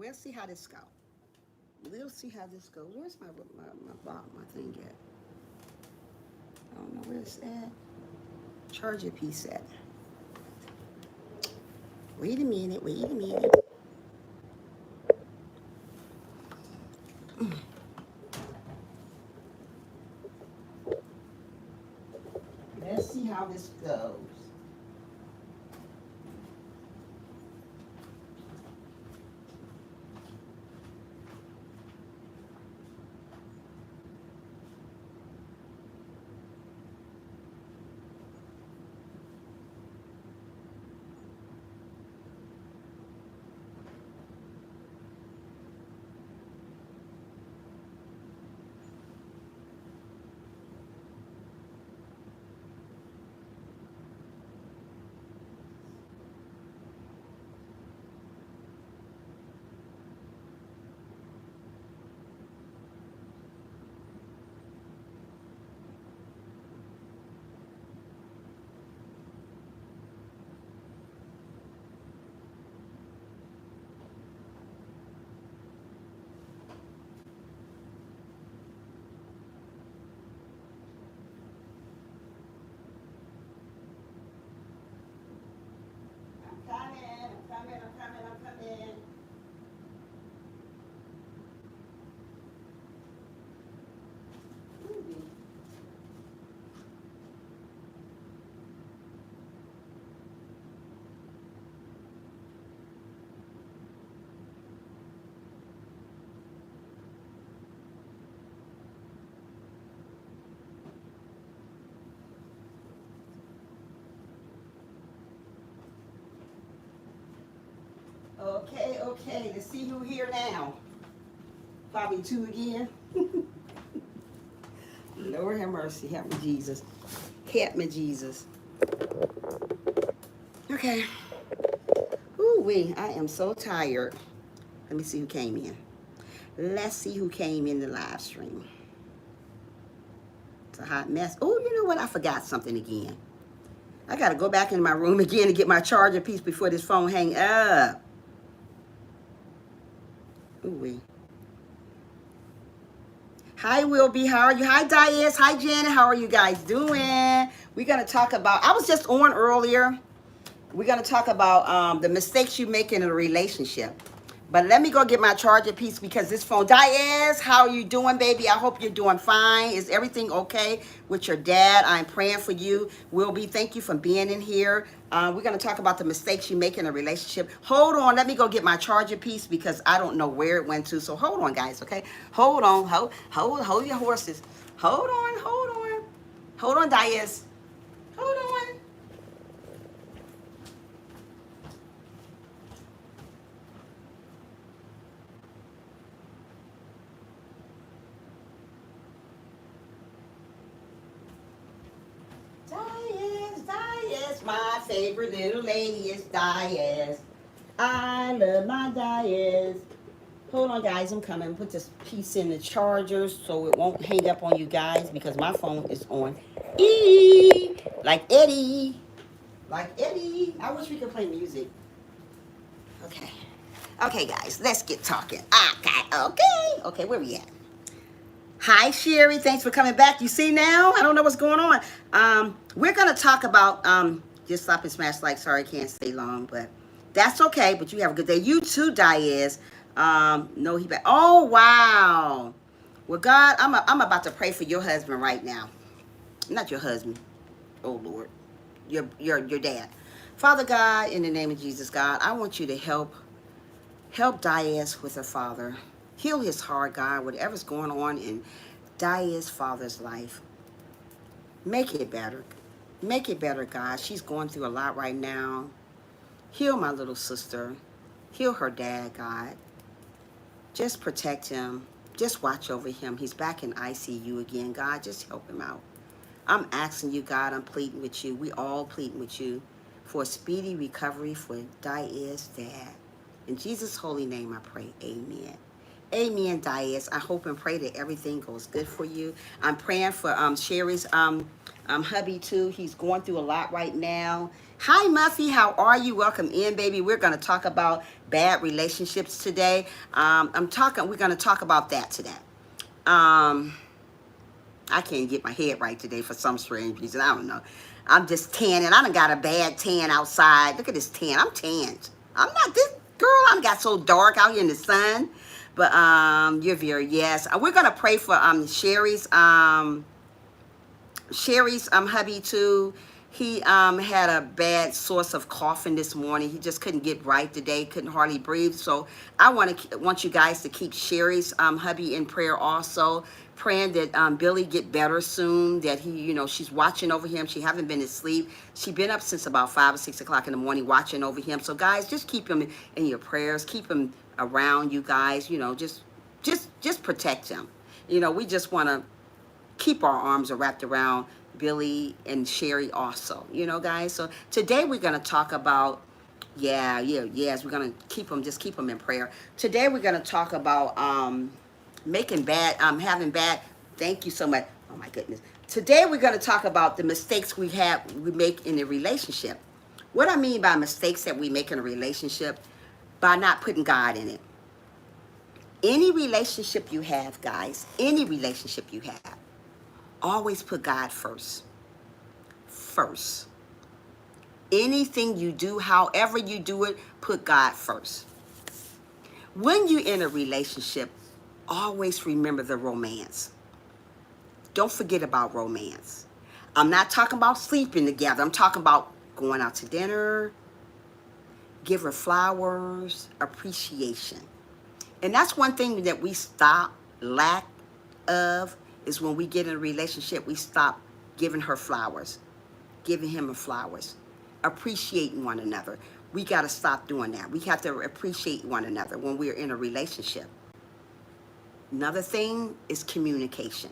we'll see how this go. We'll see how this goes. Where's my thing at? I don't know where it's at. Charger piece at. Wait a minute. Wait a minute. Let's see how this goes. I'm coming. Okay. Let's see who here now. Probably two again. Lord have mercy. Help me, Jesus. Help me, Jesus. Okay. Ooh wee, I am so tired. Let me see who came in. Let's see who came in the live stream. It's a hot mess. Oh, you know what? I forgot something again. I got to go back into my room again to get my charger piece before this phone hang up. Ooh wee. Hi, Wilby. How are you? Hi, Diaz. Hi, Janet. How are you guys doing? We're going to talk about, I was just on earlier. We're going to talk about the mistakes you make in a relationship. But let me go get my charger piece because this phone, Diaz, how are you doing, baby? I hope you're doing fine. Is everything okay with your dad? I'm praying for you. Wilby, thank you for being in here. We're going to talk about the mistakes you make in a relationship. Hold on. Let me go get my charger piece because I don't know where it went to. So hold on, guys, okay? Hold on. Hold your horses. Hold on. Hold on, Diaz. Hold on. Diaz, my favorite little lady is Diaz. I love my Diaz. Hold on, guys, I'm coming. Put this piece in the charger so it won't hang up on you guys because my phone is on E, like Eddie. Like Eddie. I wish we could play music. Okay. Okay, guys, let's get talking. Okay, where we at? Hi, Sherry. Thanks for coming back. You see now? I don't know what's going on. We're going to talk about, just stop and smash like, sorry, I can't stay long, but that's okay. But you have a good day. You too, Diaz. No, he back. Oh, wow. Well, God, I'm about to pray for your husband right now. Not your husband. Oh, Lord. Your dad. Father God, in the name of Jesus, God, I want you to help Diaz with her father. Heal his heart, God, whatever's going on in Diaz's father's life. Make it better. Make it better, God. She's going through a lot right now. Heal my little sister. Heal her dad, God. Just protect him. Just watch over him. He's back in ICU again. God, just help him out. I'm asking you, God, I'm pleading with you. We all pleading with you for a speedy recovery for Diaz's dad. In Jesus' holy name I pray, amen. Amen, Diaz. I hope and pray that everything goes good for you. I'm praying for Sherry's hubby too. He's going through a lot right now. Hi, Muffy. How are you? Welcome in, baby. We're going to talk about bad relationships today. We're going to talk about that today. I can't get my head right today for some strange reason. I don't know. I'm just tanning. I done got a bad tan outside. Look at this tan. I'm tanned. I'm not this girl. I done got so dark out here in the sun. But you're very, yes. We're gonna pray for Sherry's hubby too. He had a bad source of coughing this morning. He just couldn't get right today, couldn't hardly breathe. So I want you guys to keep Sherry's hubby in prayer also. Praying that Billy get better soon, that he, you know, she's watching over him. She haven't been asleep. She's been up since about 5 or 6 o'clock in the morning watching over him. So guys, just keep him in your prayers. Keep him around you guys, you know, just protect him. You know, we just want to keep our arms wrapped around Billy and Sherry also, you know, guys. So today we're going to talk about, yes, we're going to keep them in prayer. Today we're going to talk about having bad, thank you so much. Oh my goodness. Today we're going to talk about the mistakes we make in a relationship. What I mean by mistakes that we make in a relationship, by not putting God in it. Any relationship you have, guys, any relationship you have, always put God first. First. Anything you do, however you do it, put God first. When you're in a relationship, always remember the romance. Don't forget about romance. I'm not talking about sleeping together. I'm talking about going out to dinner, give her flowers, appreciation. And that's one thing that we lack of, is when we get in a relationship, we stop giving her flowers, giving him flowers, appreciating one another. We got to stop doing that. We have to appreciate one another when we're in a relationship. Another thing is communication.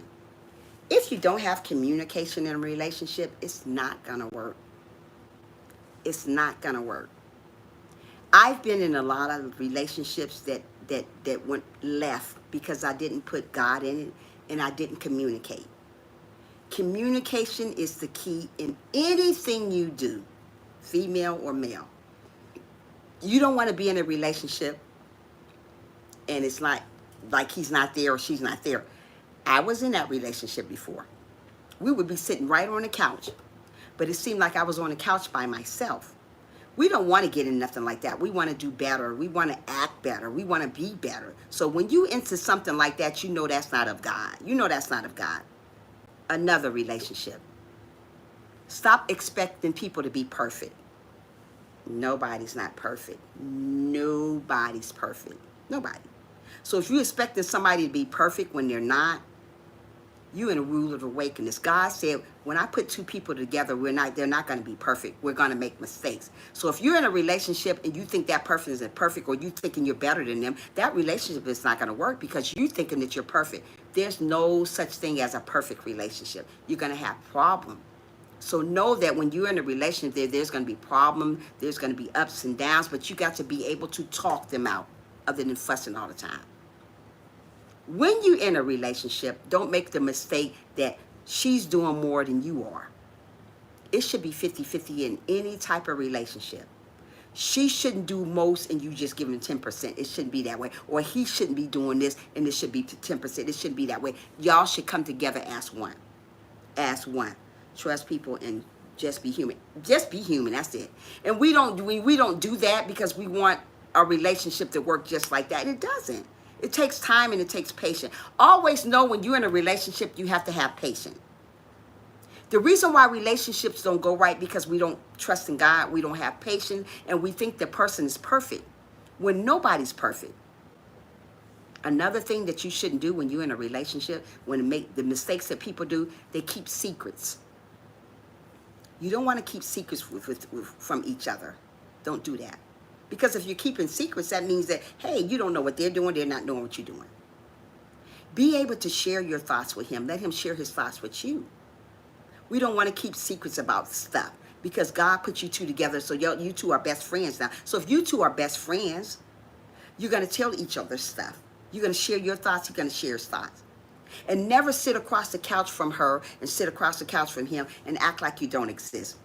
If you don't have communication in a relationship, it's not going to work. It's not going to work. I've been in a lot of relationships that went left because I didn't put God in it and I didn't communicate. Communication is the key in anything you do, female or male. You don't want to be in a relationship and it's like he's not there or she's not there. I was in that relationship before. We would be sitting right on the couch, but it seemed like I was on the couch by myself. We don't want to get in nothing like that. We want to do better. We want to act better. We want to be better. So when you into something like that, you know that's not of God. You know that's not of God. Another relationship. Stop expecting people to be perfect. Nobody's not perfect. Nobody's perfect. Nobody. So if you're expecting somebody to be perfect when they're not, you're in a rule of awakeness. God said, when I put two people together, they're not going to be perfect. We're going to make mistakes. So if you're in a relationship and you think that person isn't perfect, or you thinking you're better than them, that relationship is not going to work because you thinking that you're perfect. There's no such thing as a perfect relationship. You're going to have problems. So know that when you're in a relationship, there's going to be problems, there's going to be ups and downs, but you got to be able to talk them out other than fussing all the time. When you're in a relationship, don't make the mistake that she's doing more than you are. It should be 50-50 in any type of relationship. She shouldn't do most and you just give him 10%. It shouldn't be that way. Or he shouldn't be doing this and it should be 10%. It shouldn't be that way. Y'all should come together as one. As one. Trust people and just be human. Just be human. That's it. And we don't do that because we want a relationship to work just like that. It doesn't. It takes time and it takes patience. Always know when you're in a relationship, you have to have patience. The reason why relationships don't go right because we don't trust in God, we don't have patience, and we think the person is perfect when nobody's perfect. Another thing that you shouldn't do when you're in a relationship, the mistakes that people do, they keep secrets. You don't want to keep secrets from each other. Don't do that. Because if you're keeping secrets, that means that, hey, you don't know what they're doing. They're not knowing what you're doing. Be able to share your thoughts with him. Let him share his thoughts with you. We don't want to keep secrets about stuff because God put you two together, so you two are best friends now. So if you two are best friends, you're going to tell each other stuff. You're going to share your thoughts. He's going to share his thoughts. And never sit across the couch from her and sit across the couch from him and act like you don't exist.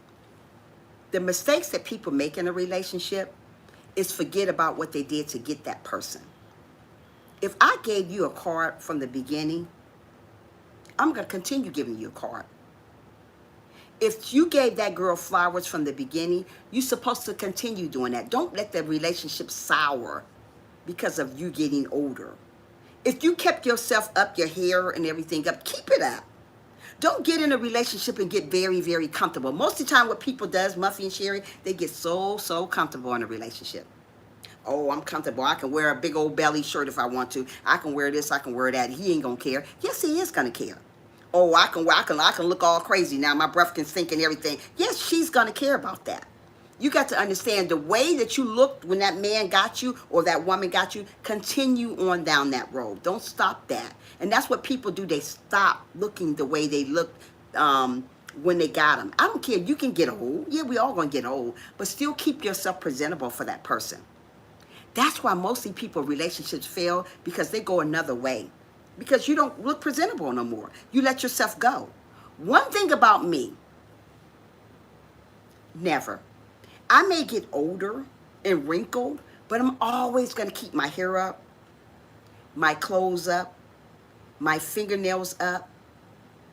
The mistakes that people make in a relationship is forget about what they did to get that person. If I gave you a card from the beginning, I'm going to continue giving you a card. If you gave that girl flowers from the beginning, you're supposed to continue doing that. Don't let the relationship sour because of you getting older. If you kept yourself up, your hair and everything up, keep it up. Don't get in a relationship and get very, very comfortable. Most of the time what people does, Muffy and Sherry, they get so comfortable in a relationship. Oh, I'm comfortable. I can wear a big old belly shirt if I want to. I can wear this, I can wear that. He ain't gonna care. Yes, he is gonna care. Oh, I can look all crazy now. My breath can stink and everything. Yes, she's gonna care about that. You got to understand the way that you looked when that man got you or that woman got you, continue on down that road. Don't stop that. And that's what people do. They stop looking the way they looked when they got them. I don't care. You can get old. Yeah, we all going to get old. But still keep yourself presentable for that person. That's why mostly people relationships fail, because they go another way. Because you don't look presentable no more. You let yourself go. One thing about me, never. I may get older and wrinkled, but I'm always going to keep my hair up, my clothes up, my fingernails up,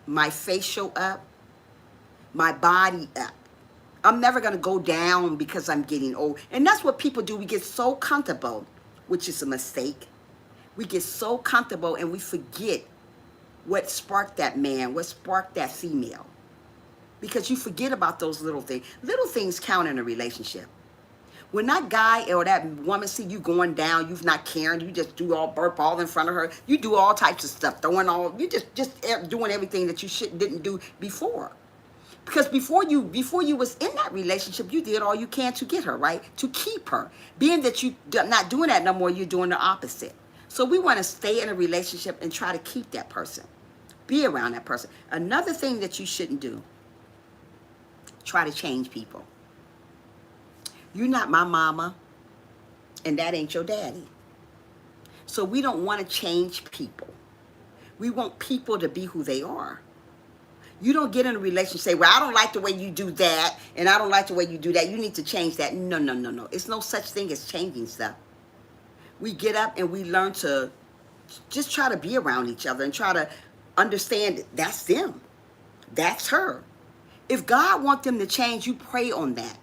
my facial up, my body up. I'm never going to go down because I'm getting old. And that's what people do. We get so comfortable, which is a mistake. We get so comfortable and we forget what sparked that man, what sparked that female. Because you forget about those little things. Little things count in a relationship. When that guy or that woman see you going down, you're not caring, you just do all burp all in front of her. You do all types of stuff, you just doing everything that you didn't do before. Because before you was in that relationship, you did all you can to get her, right? To keep her. Being that you're not doing that no more, you're doing the opposite. So we want to stay in a relationship and try to keep that person. Be around that person. Another thing that you shouldn't do, try to change people. You're not my mama, and that ain't your daddy. So we don't want to change people. We want people to be who they are. You don't get in a relationship and say, well, I don't like the way you do that, and I don't like the way you do that. You need to change that. No, no, no, no. It's no such thing as changing stuff. We get up and we learn to just try to be around each other and try to understand that's them. That's her. If God wants them to change, you pray on that.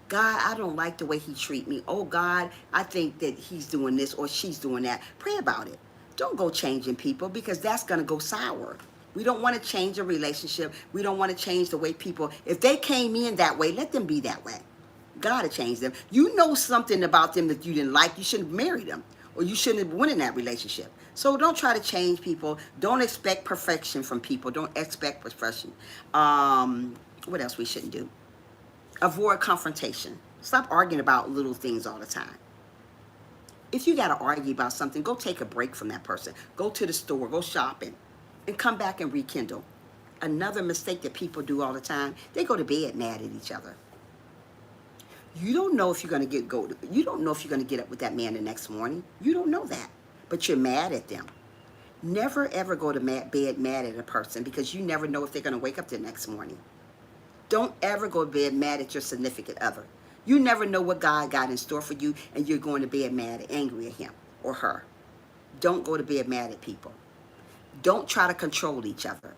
God, I don't like the way he treat me. Oh, God, I think that he's doing this or she's doing that. Pray about it. Don't go changing people, because that's going to go sour. We don't want to change a relationship. We don't want to change the way people, if they came in that way, let them be that way. God will change them. You know something about them that you didn't like, you shouldn't have married them, or you shouldn't have went in that relationship. So don't try to change people. Don't expect perfection from people. Don't expect perfection. What else we shouldn't do? Avoid confrontation. Stop arguing about little things all the time. If you got to argue about something, go take a break from that person. Go to the store, go shopping, and come back and rekindle. Another mistake that people do all the time, they go to bed mad at each other. You don't know if you're going to you don't know if you're going to get up with that man the next morning. You don't know that, but you're mad at them. Never ever go to bed mad at a person, because you never know if they're going to wake up the next morning. Don't ever go to bed mad at your significant other. You never know what God got in store for you, and you're going to bed mad and angry at him or her. Don't go to bed mad at people. Don't try to control each other.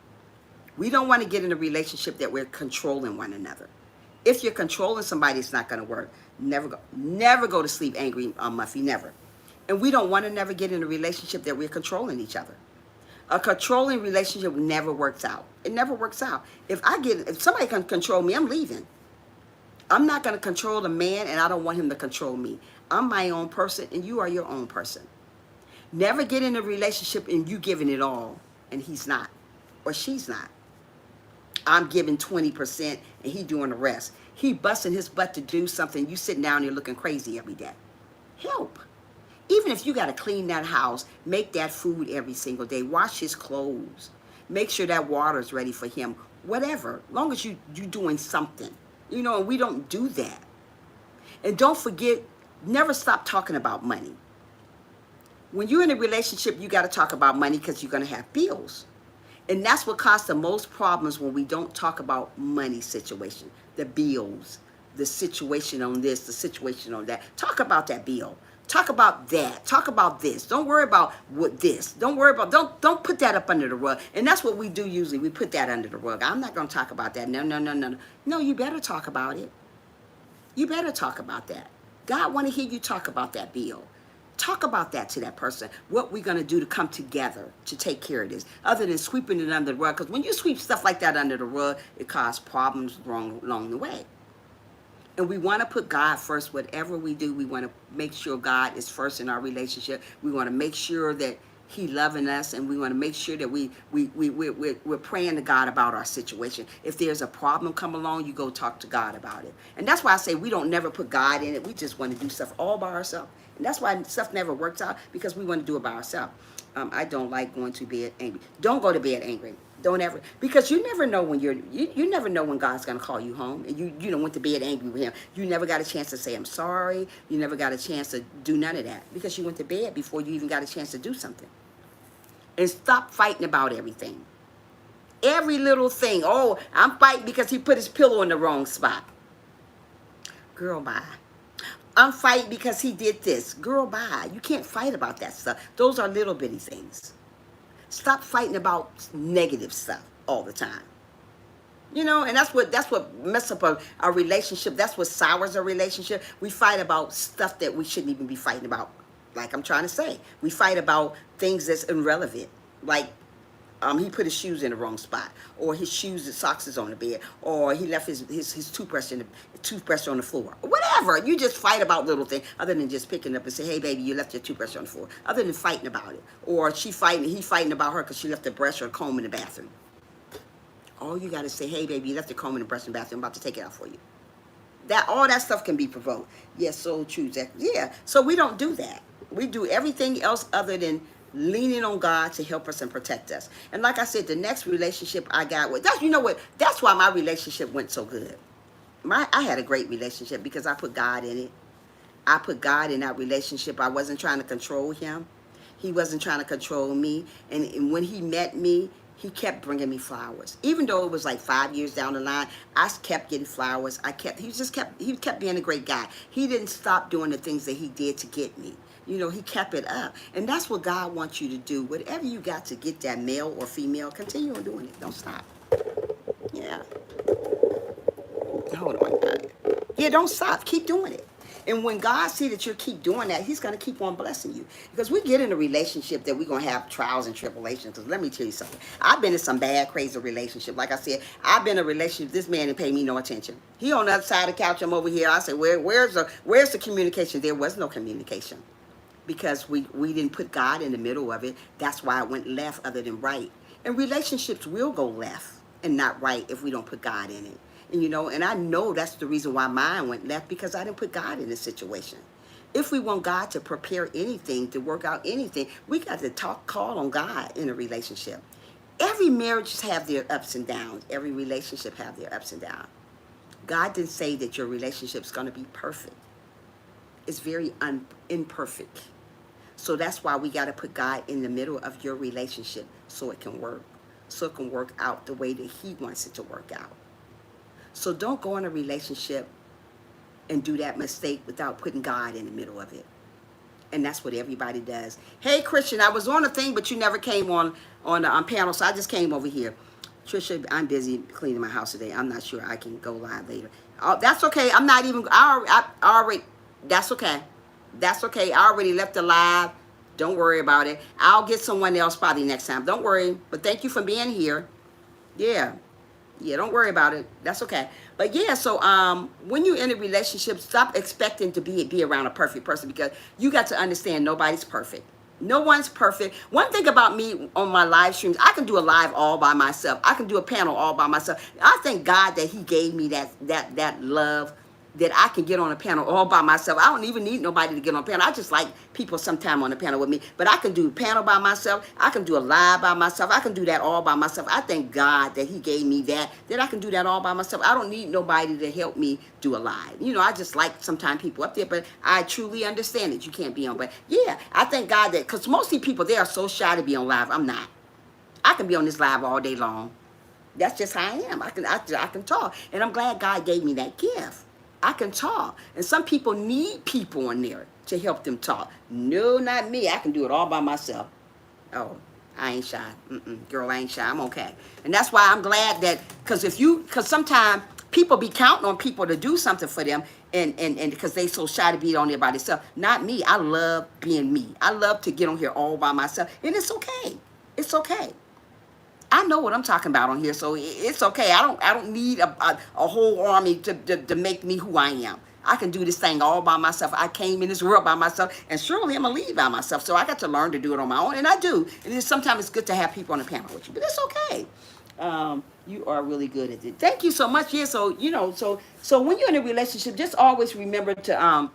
We don't want to get in a relationship that we're controlling one another. If you're controlling somebody, it's not going to work. Never go to sleep angry, Muffy, never. And we don't want to never get in a relationship that we're controlling each other. A controlling relationship never works out. It never works out. If somebody can control me, I'm leaving. I'm not going to control the man, and I don't want him to control me. I'm my own person, and you are your own person. Never get in a relationship and you giving it all, and he's not, or she's not. I'm giving 20%, and he doing the rest. He busting his butt to do something. You sitting down there looking crazy every day. Help. Even if you got to clean that house, make that food every single day, wash his clothes, make sure that water's ready for him, whatever, long as you doing something. You know, and we don't do that. And don't forget, never stop talking about money. When you're in a relationship, you got to talk about money because you're going to have bills. And that's what causes the most problems when we don't talk about money situation, the bills, the situation on this, the situation on that. Talk about that bill. Talk about that. Talk about this. Don't worry about what this. Don't worry about, don't put that up under the rug. And that's what we do usually. We put that under the rug. I'm not going to talk about that. No, no, no, no, no. No, you better talk about it. You better talk about that. God want to hear you talk about that bill. Talk about that to that person. What we're going to do to come together to take care of this. Other than sweeping it under the rug. Because when you sweep stuff like that under the rug, it causes problems along the way. And we want to put God first. Whatever we do, we want to make sure God is first in our relationship. We want to make sure that He loving us, and we want to make sure that we're praying to God about our situation. If there's a problem come along, you go talk to God about it. And that's why I say we don't never put God in it. We just want to do stuff all by ourselves. And that's why stuff never works out, because we want to do it by ourselves. I don't like going to bed angry. Don't go to bed angry. Don't ever, because you never know when you never know when God's going to call you home, and you don't went to bed angry with Him. You never got a chance to say I'm sorry. You never got a chance to do none of that, because you went to bed before you even got a chance to do something. And stop fighting about everything. Every little thing. Oh, I'm fighting because he put his pillow in the wrong spot. Girl, bye. I'm fighting because he did this. Girl, bye. You can't fight about that stuff. Those are little bitty things. Stop fighting about negative stuff all the time. You know, and that's what messes up our relationship. That's what sours our relationship. We fight about stuff that we shouldn't even be fighting about. Like I'm trying to say, we fight about things that's irrelevant. Like he put his shoes in the wrong spot, or his shoes and socks is on the bed, or he left his toothbrush on the floor. Whatever. You just fight about little things, other than just picking up and say, hey baby, you left your toothbrush on the floor. Other than fighting about it. Or he fighting about her because she left the brush or comb in the bathroom. All you gotta say, hey baby, you left the comb in the brush in the bathroom, I'm about to take it out for you. All that stuff can be provoked. Yes, so true. Yeah. So we don't do that. We do everything else other than leaning on God to help us and protect us. And like I said, the next relationship I got with, you know what? That's why my relationship went so good. I had a great relationship because I put God in it. I put God in that relationship. I wasn't trying to control him. He wasn't trying to control me. And when he met me, he kept bringing me flowers. Even though it was like 5 years down the line, I kept getting flowers. He kept being a great guy. He didn't stop doing the things that he did to get me. You know, he kept it up. And that's what God wants you to do. Whatever you got to get that male or female, continue on doing it. Don't stop. Yeah. Hold on, God. Yeah, don't stop. Keep doing it. And when God sees that you keep doing that, he's going to keep on blessing you. Because we get in a relationship that we're going to have trials and tribulations. Because let me tell you something. I've been in some bad, crazy relationship. Like I said, I've been in a relationship. This man didn't pay me no attention. He on the other side of the couch. I'm over here. I said, where's the communication? There was no communication. Because we didn't put God in the middle of it. That's why it went left other than right. And relationships will go left and not right if we don't put God in it. And you know, and I know that's the reason why mine went left, because I didn't put God in the situation. If we want God to prepare anything, to work out anything, we got to call on God in a relationship. Every marriage have their ups and downs. Every relationship have their ups and downs. God didn't say that your relationship's going to be perfect. It's very imperfect. So that's why we got to put God in the middle of your relationship so it can work. So it can work out the way that he wants it to work out. So don't go in a relationship and do that mistake without putting God in the middle of it. And that's what everybody does. Hey, Christian, I was on a thing, but you never came on the panel, so I just came over here. Trisha, I'm busy cleaning my house today. I'm not sure I can go live later. That's okay. I'm not even, I already, that's okay. That's okay. I already left the live. Don't worry about it. I'll get someone else probably next time. Don't worry. But thank you for being here. Yeah. Yeah, don't worry about it. That's okay. But yeah, so when you're in a relationship, stop expecting to be around a perfect person, because you got to understand nobody's perfect. No one's perfect. One thing about me on my live streams, I can do a live all by myself. I can do a panel all by myself. I thank God that he gave me that love that I can get on a panel all by myself. I don't even need nobody to get on a panel. I just like people sometime on the panel with me. But I can do a panel by myself. I can do a live by myself. I can do that all by myself. I thank God that he gave me that I can do that all by myself. I don't need nobody to help me do a live. You know, I just like sometimes people up there, but I truly understand that you can't be on. But yeah, I thank God that, because mostly people, they are so shy to be on live. I'm not. I can be on this live all day long. That's just how I am. I can talk. And I'm glad God gave me that gift. I can talk. And some people need people on there to help them talk. No, not me. I can do it all by myself. Oh, I ain't shy. Girl, I ain't shy. I'm okay. And that's why I'm glad that, because sometimes people be counting on people to do something for them, and because they so shy to be on there by themselves. Not me. I love being me. I love to get on here all by myself. And it's okay. It's okay. I know what I'm talking about on here, so it's okay. I don't need a whole army to make me who I am. I can do this thing all by myself. I came in this world by myself, and surely I'm gonna leave by myself. So I got to learn to do it on my own, and I do. And sometimes it's good to have people on the panel with you, but it's okay. You are really good at it. Thank you so much. Yeah. So so when you're in a relationship, just always remember to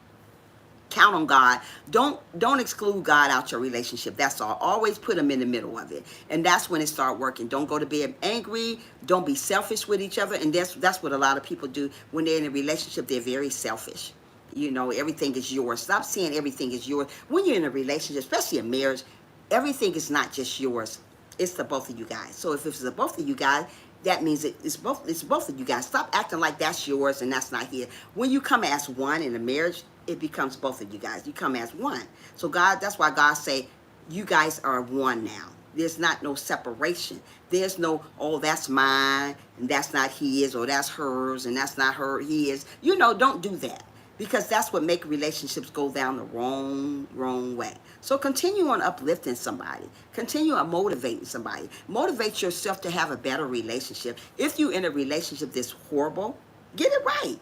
count on God. Don't exclude God out your relationship. That's all. Always put him in the middle of it. And that's when it start working. Don't go to bed angry. Don't be selfish with each other. And that's what a lot of people do when they're in a relationship. They're very selfish. You know, everything is yours. Stop saying everything is yours. When you're in a relationship, especially a marriage, everything is not just yours. It's the both of you guys. So if it's the both of you guys, that means it's both of you guys. Stop acting like that's yours and that's not here. When you come as one in a marriage, it becomes both of you guys. You come as one. So that's why God say, you guys are one now. There's not no separation. There's no, oh, that's mine, and that's not his, or that's hers, and that's not his. You know, don't do that. Because that's what make relationships go down the wrong way. So continue on uplifting somebody. Continue on motivating somebody. Motivate yourself to have a better relationship. If you're in a relationship that's horrible, get it right.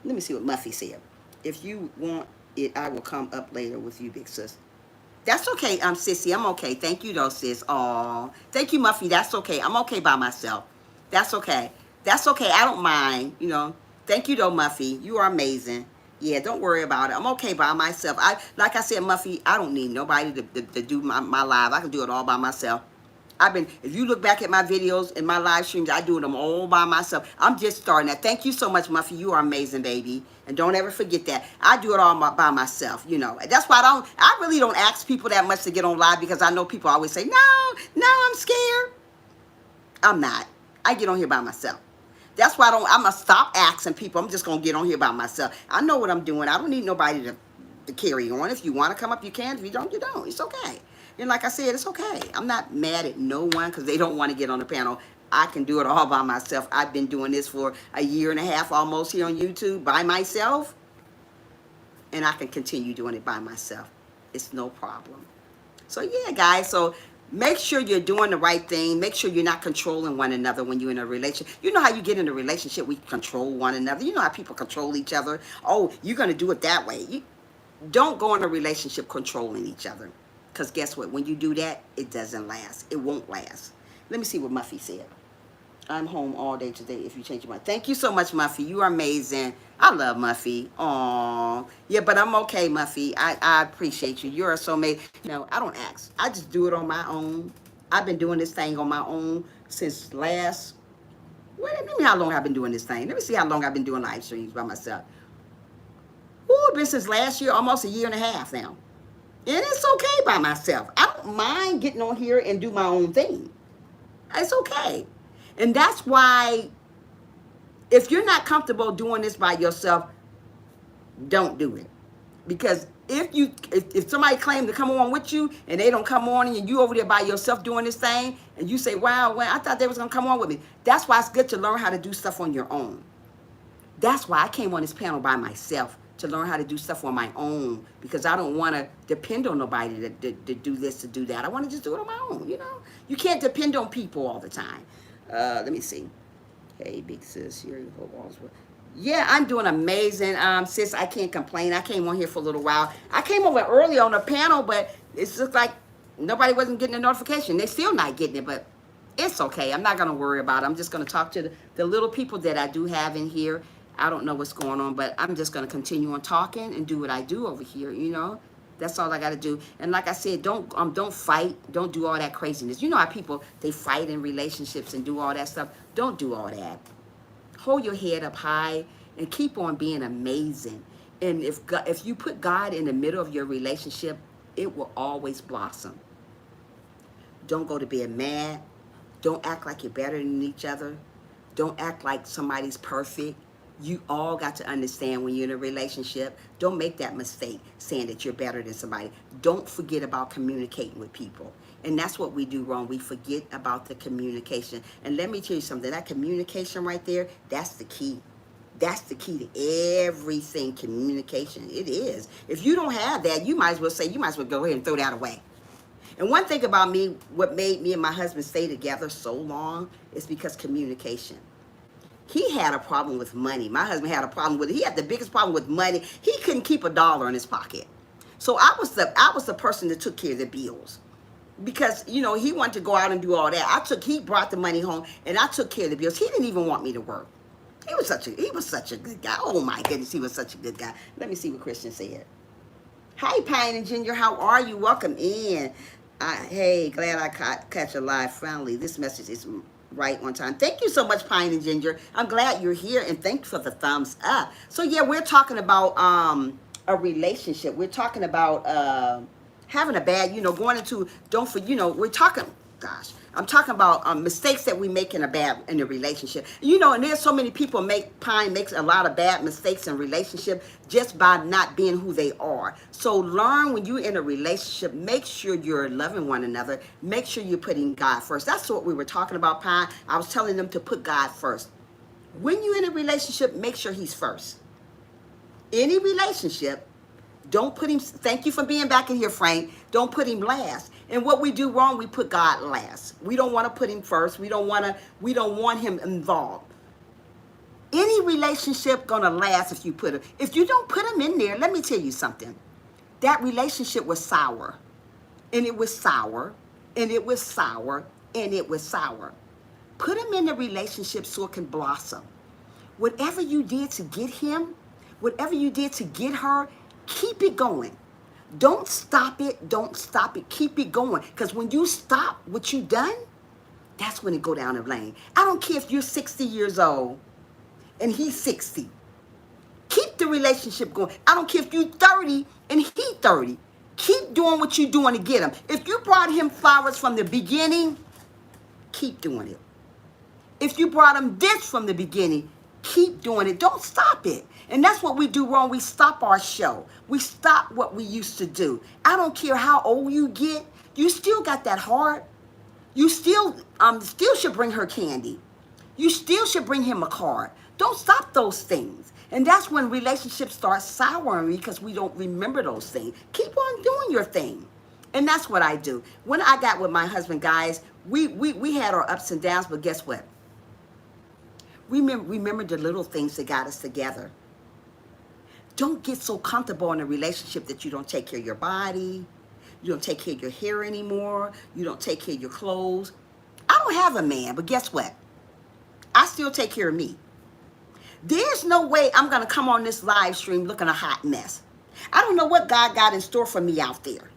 Let me see what Muffy said. If you want it, I will come up later with you, big sis. That's okay, sissy. I'm okay. Thank you, though, sis. Aw. Thank you, Muffy. That's okay. I'm okay by myself. That's okay. That's okay. I don't mind, you know. Thank you, though, Muffy. You are amazing. Yeah, don't worry about it. I'm okay by myself. Like I said, Muffy, I don't need nobody to do my live. I can do it all by myself. If you look back at my videos and my live streams, I do them all by myself. I'm just starting that. Thank you so much, Muffy. You are amazing, baby. And don't ever forget that. I do it all by myself, you know. That's why I really don't ask people that much to get on live, because I know people always say, no, I'm scared. I'm not. I get on here by myself. That's why I'm going to stop asking people. I'm just going to get on here by myself. I know what I'm doing. I don't need nobody to carry on. If you want to come up, you can. If you don't, you don't. It's okay. And like I said, it's okay. I'm not mad at no one because they don't want to get on the panel. I can do it all by myself. I've been doing this for a year and a half almost here on YouTube by myself. And I can continue doing it by myself. It's no problem. So yeah, guys. So make sure you're doing the right thing. Make sure you're not controlling one another when you're in a relationship. You know how you get in a relationship, we control one another. You know how people control each other. Oh, you're going to do it that way. Don't go in a relationship controlling each other. Because guess what? When you do that, it doesn't last. It won't last. Let me see what Muffy said. I'm home all day today if you change your mind. Thank you so much, Muffy. You are amazing. I love Muffy. Aw. Yeah, but I'm okay, Muffy. I appreciate you. You're so amazing. You know, I don't ask. I just do it on my own. I've been doing this thing on my own since let me how long I've been doing this thing. Let me see how long I've been doing live streams by myself. Ooh, been since last year, almost a year and a half now. And it's okay by myself. I don't mind getting on here and do my own thing. It's okay. And that's why, if you're not comfortable doing this by yourself, don't do it. Because if somebody claims to come on with you and they don't come on and you over there by yourself doing this thing, and you say, wow, well, I thought they was going to come on with me. That's why it's good to learn how to do stuff on your own. That's why I came on this panel by myself, to learn how to do stuff on my own, because I don't want to depend on nobody to do this, to do that. I want to just do it on my own, you know. You can't depend on people all the time. Let me see. Hey, big sis, here you go. Yeah, I'm doing amazing, sis. I can't complain. I came on here for a little while. I came over early on the panel, but it's just like nobody wasn't getting a notification. They're still not getting it, but it's okay. I'm not going to worry about it. I'm just going to talk to the little people that I do have in here. I don't know what's going on, but I'm just going to continue on talking and do what I do over here, you know. That's all I got to do. And like I said, don't fight. Don't do all that craziness. You know how people, they fight in relationships and do all that stuff. Don't do all that. Hold your head up high and keep on being amazing. And if you put God in the middle of your relationship, it will always blossom. Don't go to bed mad. Don't act like you're better than each other. Don't act like somebody's perfect. You all got to understand when you're in a relationship, don't make that mistake saying that you're better than somebody. Don't forget about communicating with people. And that's what we do wrong. We forget about the communication. And let me tell you something, that communication right there, that's the key. That's the key to everything, communication. It is. If you don't have that, you might as well go ahead and throw that away. And one thing about me, what made me and my husband stay together so long is because communication. He had a problem with money. My husband had a problem with it. He had the biggest problem with money. He couldn't keep $1 in his pocket. So I was the person that took care of the bills. Because, you know, he wanted to go out and do all that. He brought the money home and I took care of the bills. He didn't even want me to work. He was such a good guy. Oh my goodness, he was such a good guy. Let me see what Christian said. Hi, Pine and Ginger. How are you? Welcome in. Hey, glad I catch you live finally. This message is right on time. Thank you so much, Pine and Ginger. I'm glad you're here, and thank you for the thumbs up. So yeah, we're talking about a relationship. We're talking about having a bad, you know, going into we're talking. Gosh, I'm talking about mistakes that we make in a relationship. You know, and there's so many people Pine makes a lot of bad mistakes in relationship just by not being who they are. So learn when you're in a relationship, make sure you're loving one another. Make sure you're putting God first. That's what we were talking about, Pine. I was telling them to put God first. When you're in a relationship, make sure he's first. Any relationship, don't put him, thank you for being back in here, Frank. Don't put him last. And what we do wrong, we put God last. We don't want to put him first. We don't want him involved. Any relationship gonna last if you put him. If you don't put him in there, let me tell you something. That relationship was sour. And it was sour. And it was sour. And it was sour. Put him in the relationship so it can blossom. Whatever you did to get him, whatever you did to get her, keep it going. Don't stop it. Don't stop it. Keep it going. Because when you stop what you done, that's when it go down the lane. I don't care if you're 60 years old and he's 60. Keep the relationship going. I don't care if you're 30 and he's 30. Keep doing what you're doing to get him. If you brought him flowers from the beginning, keep doing it. If you brought him this from the beginning, keep doing it. Don't stop it. And that's what we do wrong. We stop our show. We stop what we used to do. I don't care how old you get. You still got that heart. You still should bring her candy. You still should bring him a card. Don't stop those things. And that's when relationships start souring because we don't remember those things. Keep on doing your thing. And that's what I do. When I got with my husband, guys, we had our ups and downs, but guess what? Remember the little things that got us together. Don't get so comfortable in a relationship that you don't take care of your body. You don't take care of your hair anymore. You don't take care of your clothes. I don't have a man, but guess what? I still take care of me. There's no way I'm going to come on this live stream looking a hot mess. I don't know what God got in store for me out there.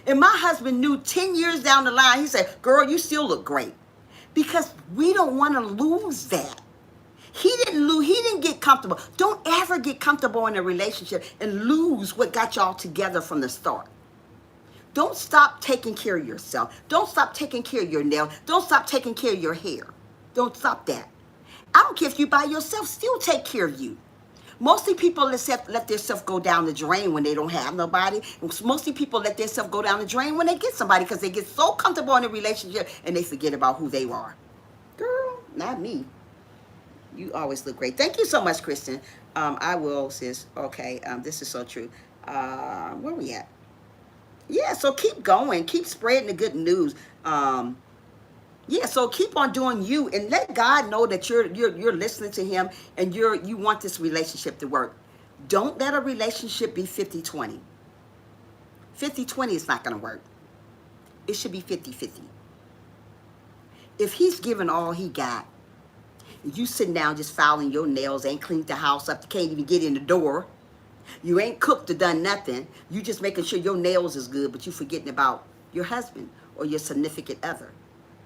And my husband knew 10 years down the line, he said, girl, you still look great. Because we don't want to lose that. He didn't get comfortable. Don't ever get comfortable in a relationship and lose what got y'all together from the start. Don't stop taking care of yourself. Don't stop taking care of your nails. Don't stop taking care of your hair. Don't stop that. I don't care if you by yourself, still take care of you. Mostly people let themselves go down the drain when they don't have nobody. Mostly people let themselves go down the drain when they get somebody because they get so comfortable in a relationship and they forget about who they are. Girl, not me. You always look great. Thank you so much, Kristen. I will, sis. Okay, this is so true. Where we at? Yeah, so keep going. Keep spreading the good news. Yeah, so keep on doing you and let God know that you're listening to him and you want this relationship to work. Don't let a relationship be 50-20. 50-20 is not going to work. It should be 50-50. If he's given all he got, You sitting down just filing your nails, ain't cleaned the house up, you can't even get in the door. You ain't cooked or done nothing. You just making sure your nails is good, but you forgetting about your husband or your significant other.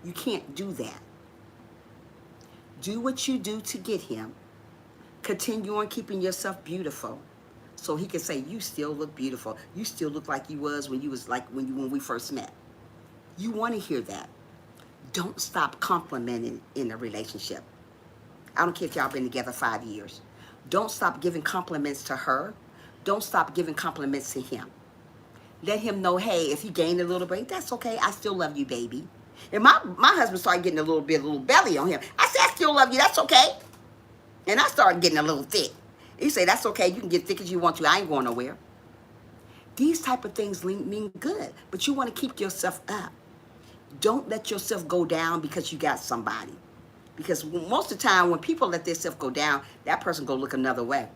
You can't do that. Do what you do to get him. Continue on keeping yourself beautiful, so he can say, you still look beautiful. You still look like you was when we first met. You want to hear that. Don't stop complimenting in a relationship. I don't care if y'all been together 5 years. Don't stop giving compliments to her. Don't stop giving compliments to him. Let him know, hey, if he gained a little weight, that's okay. I still love you, baby. And my husband started getting a little belly on him. I said, I still love you. That's okay. And I started getting a little thick. He said, that's okay. You can get thick as you want to. I ain't going nowhere. These type of things mean good, but you want to keep yourself up. Don't let yourself go down because you got somebody. Because most of the time when people let themselves go down, that person go look another way.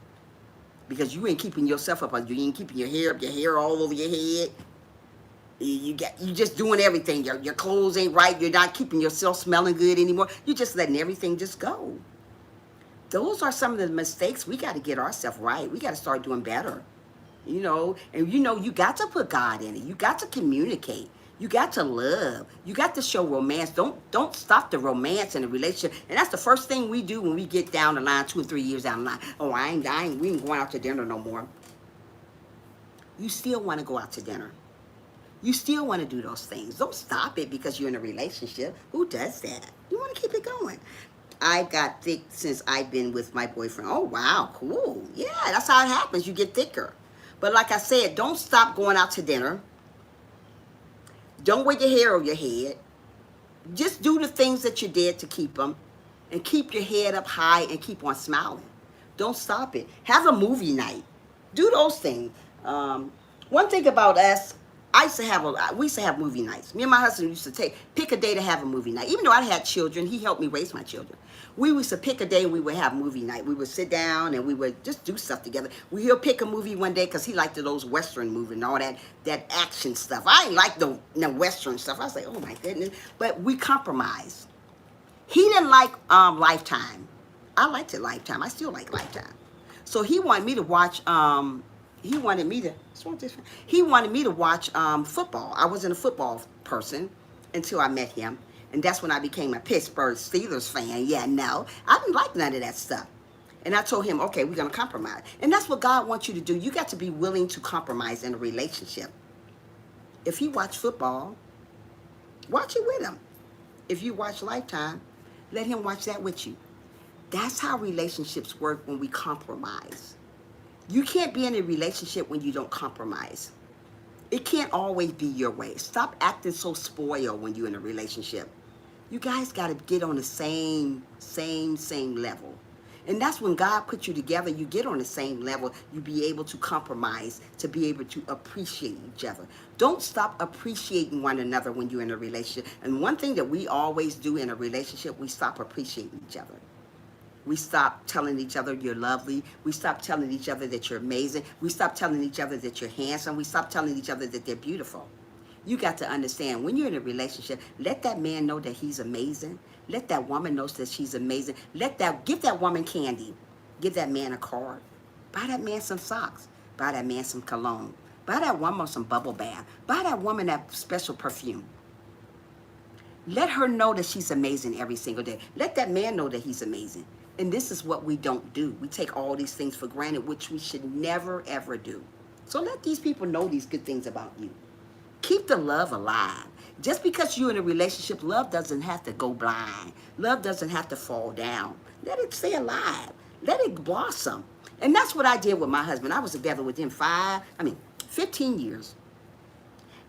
Because you ain't keeping yourself up. You ain't keeping your hair all over your head. You just doing everything. Your clothes ain't right. You're not keeping yourself smelling good anymore. You're just letting everything just go. Those are some of the mistakes. We got to get ourselves right. We got to start doing better. You know, and you got to put God in it. You got to communicate. You got to love. You got to show romance. Don't stop the romance in a relationship. And that's the first thing we do when we get down the line, 2 or 3 years down the line. Oh, we ain't going out to dinner no more. You still want to go out to dinner. You still want to do those things. Don't stop it because you're in a relationship. Who does that? You want to keep it going. I got thick since I've been with my boyfriend. Oh, wow, cool. Yeah, that's how it happens. You get thicker. But like I said, don't stop going out to dinner. Don't wear your hair over your head. Just do the things that you did to keep them. And keep your head up high and keep on smiling. Don't stop it. Have a movie night. Do those things. One thing about us, we used to have movie nights. Me and my husband used to pick a day to have a movie night. Even though I had children, he helped me raise my children. We used to pick a day and we would have movie night. We would sit down and we would just do stuff together. He'll pick a movie one day because he liked those Western movies and all that action stuff. I ain't like the Western stuff. I was like, oh my goodness. But we compromised. He didn't like Lifetime. I liked it Lifetime. I still like Lifetime. So he wanted me to watch he wanted me to watch football. I wasn't a football person until I met him. And that's when I became a Pittsburgh Steelers fan. Yeah, no, I didn't like none of that stuff. And I told him, okay, we're going to compromise. And that's what God wants you to do. You got to be willing to compromise in a relationship. If you watch football, watch it with him. If you watch Lifetime, let him watch that with you. That's how relationships work when we compromise. You can't be in a relationship when you don't compromise. It can't always be your way. Stop acting so spoiled when you're in a relationship. You guys got to get on the same level. And that's when God puts you together, you get on the same level. You be able to compromise, to be able to appreciate each other. Don't stop appreciating one another when you're in a relationship. And one thing that we always do in a relationship, we stop appreciating each other. We stop telling each other you're lovely. We stop telling each other that you're amazing. We stop telling each other that you're handsome. We stop telling each other that they're beautiful. You got to understand, when you're in a relationship, let that man know that he's amazing. Let that woman know that she's amazing. Give that woman candy. Give that man a card. Buy that man some socks. Buy that man some cologne. Buy that woman some bubble bath. Buy that woman that special perfume. Let her know that she's amazing every single day. Let that man know that he's amazing. And this is what we don't do. We take all these things for granted, which we should never, ever do. So let these people know these good things about you. Keep the love alive. Just because you're in a relationship, love doesn't have to go blind. Love doesn't have to fall down. Let it stay alive. Let it blossom. And that's what I did with my husband. I was together with him 15 years.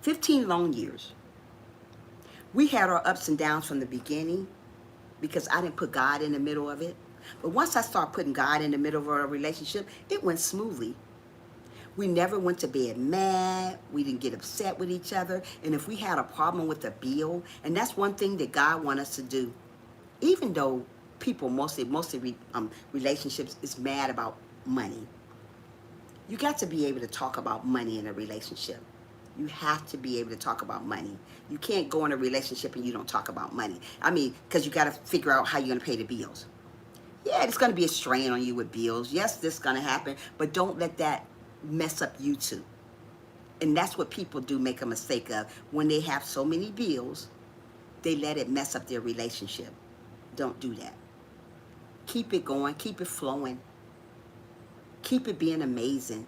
15 long years. We had our ups and downs from the beginning because I didn't put God in the middle of it. But once I started putting God in the middle of our relationship, it went smoothly. We never went to bed mad. We didn't get upset with each other. And if we had a problem with a bill, and that's one thing that God wants us to do, even though people mostly relationships is mad about money. You got to be able to talk about money in a relationship. You have to be able to talk about money. You can't go in a relationship and you don't talk about money. Because you got to figure out how you're going to pay the bills. Yeah, it's going to be a strain on you with bills. Yes, this is going to happen, but don't let that mess up you too. And that's what people do make a mistake of. When they have so many bills, they let it mess up their relationship. Don't do that. Keep it going. Keep it flowing. Keep it being amazing.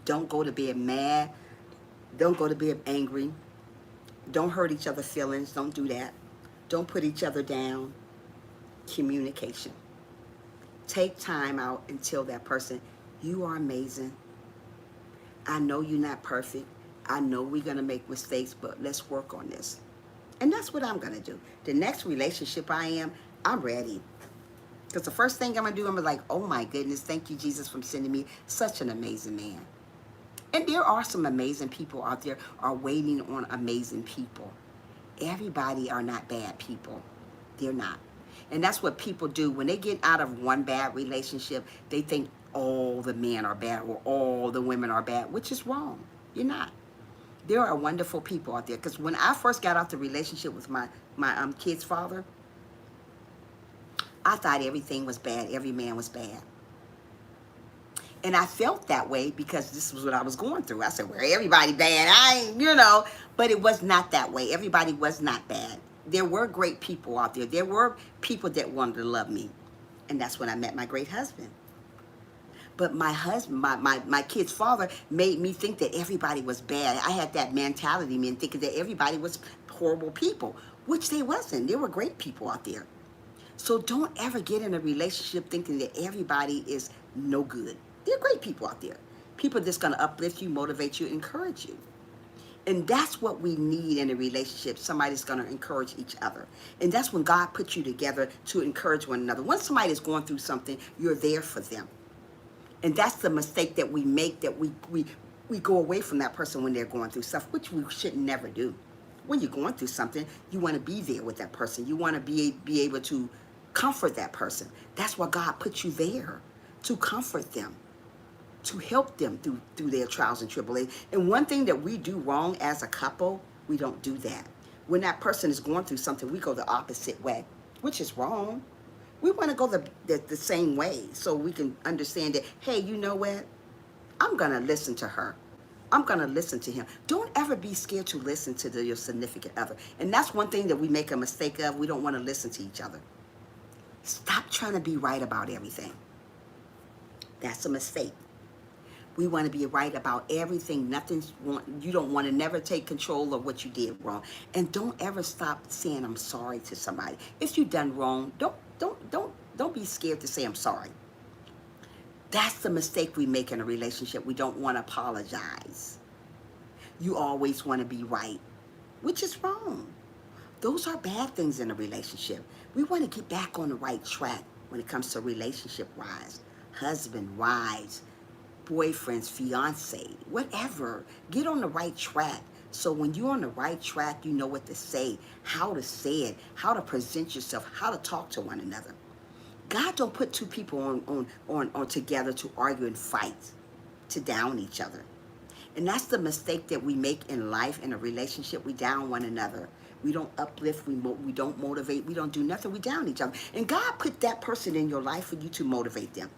Don't go to bed mad. Don't go to bed angry. Don't hurt each other's feelings. Don't do that. Don't put each other down. Communication. Take time out and tell that person, you are amazing. I know you're not perfect. I know we're going to make mistakes, but let's work on this. And that's what I'm going to do. The next relationship I'm ready. Because the first thing I'm going to do, I'm like, oh my goodness, thank you, Jesus, for sending me such an amazing man. And there are some amazing people out there are waiting on amazing people. Everybody are not bad people. They're not. And that's what people do. When they get out of one bad relationship, they think all the men are bad or all the women are bad, which is wrong. You're not. There are wonderful people out there. Because when I first got out the relationship with my kid's father, I thought everything was bad. Every man was bad. And I felt that way because this was what I was going through. I said, well, everybody bad. But it was not that way. Everybody was not bad. There were great people out there. There were people that wanted to love me. And that's when I met my great husband. But my husband, my kid's father made me think that everybody was bad. I had that mentality, man, thinking that everybody was horrible people, which they wasn't. There were great people out there. So don't ever get in a relationship thinking that everybody is no good. There are great people out there. People that's going to uplift you, motivate you, encourage you. And that's what we need in a relationship. Somebody's going to encourage each other. And that's when God puts you together to encourage one another. When somebody's going through something, you're there for them. And that's the mistake that we make, that we go away from that person when they're going through stuff, which we should never do. When you're going through something, you want to be there with that person. You want to be able to comfort that person. That's why God put you there, to comfort them, to help them through their trials and tribulations. And one thing that we do wrong as a couple, we don't do that. When that person is going through something, we go the opposite way, which is wrong. We want to go the same way so we can understand that, hey, you know what? I'm going to listen to her. I'm going to listen to him. Don't ever be scared to listen to your significant other. And that's one thing that we make a mistake of. We don't want to listen to each other. Stop trying to be right about everything. That's a mistake. We want to be right about everything. You don't want to never take control of what you did wrong. And don't ever stop saying I'm sorry to somebody. If you've done wrong, don't be scared to say I'm sorry. That's the mistake we make in a relationship. We don't want to apologize. You always want to be right, which is wrong. Those are bad things in a relationship. We want to get back on the right track when it comes to relationship-wise. Husband, wives, boyfriends, fiance, whatever. Get on the right track. So when you're on the right track, you know what to say, how to say it, how to present yourself, how to talk to one another. God don't put two people on together to argue and fight, to down each other. And that's the mistake that we make in life, in a relationship. We down one another. We don't uplift, we don't motivate, we don't do nothing, we down each other. And God put that person in your life for you to motivate them,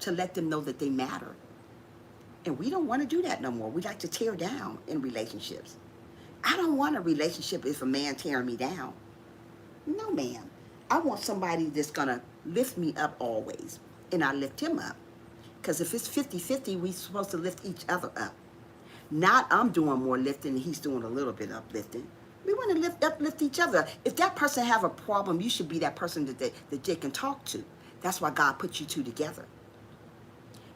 to let them know that they matter. And we don't want to do that no more. We like to tear down in relationships. I don't want a relationship if a man tearing me down. No, man. I want somebody that's going to lift me up always. And I lift him up. Because if it's 50-50, we're supposed to lift each other up. Not I'm doing more lifting and he's doing a little bit uplifting. We want to uplift each other. If that person have a problem, you should be that person that they can talk to. That's why God put you two together.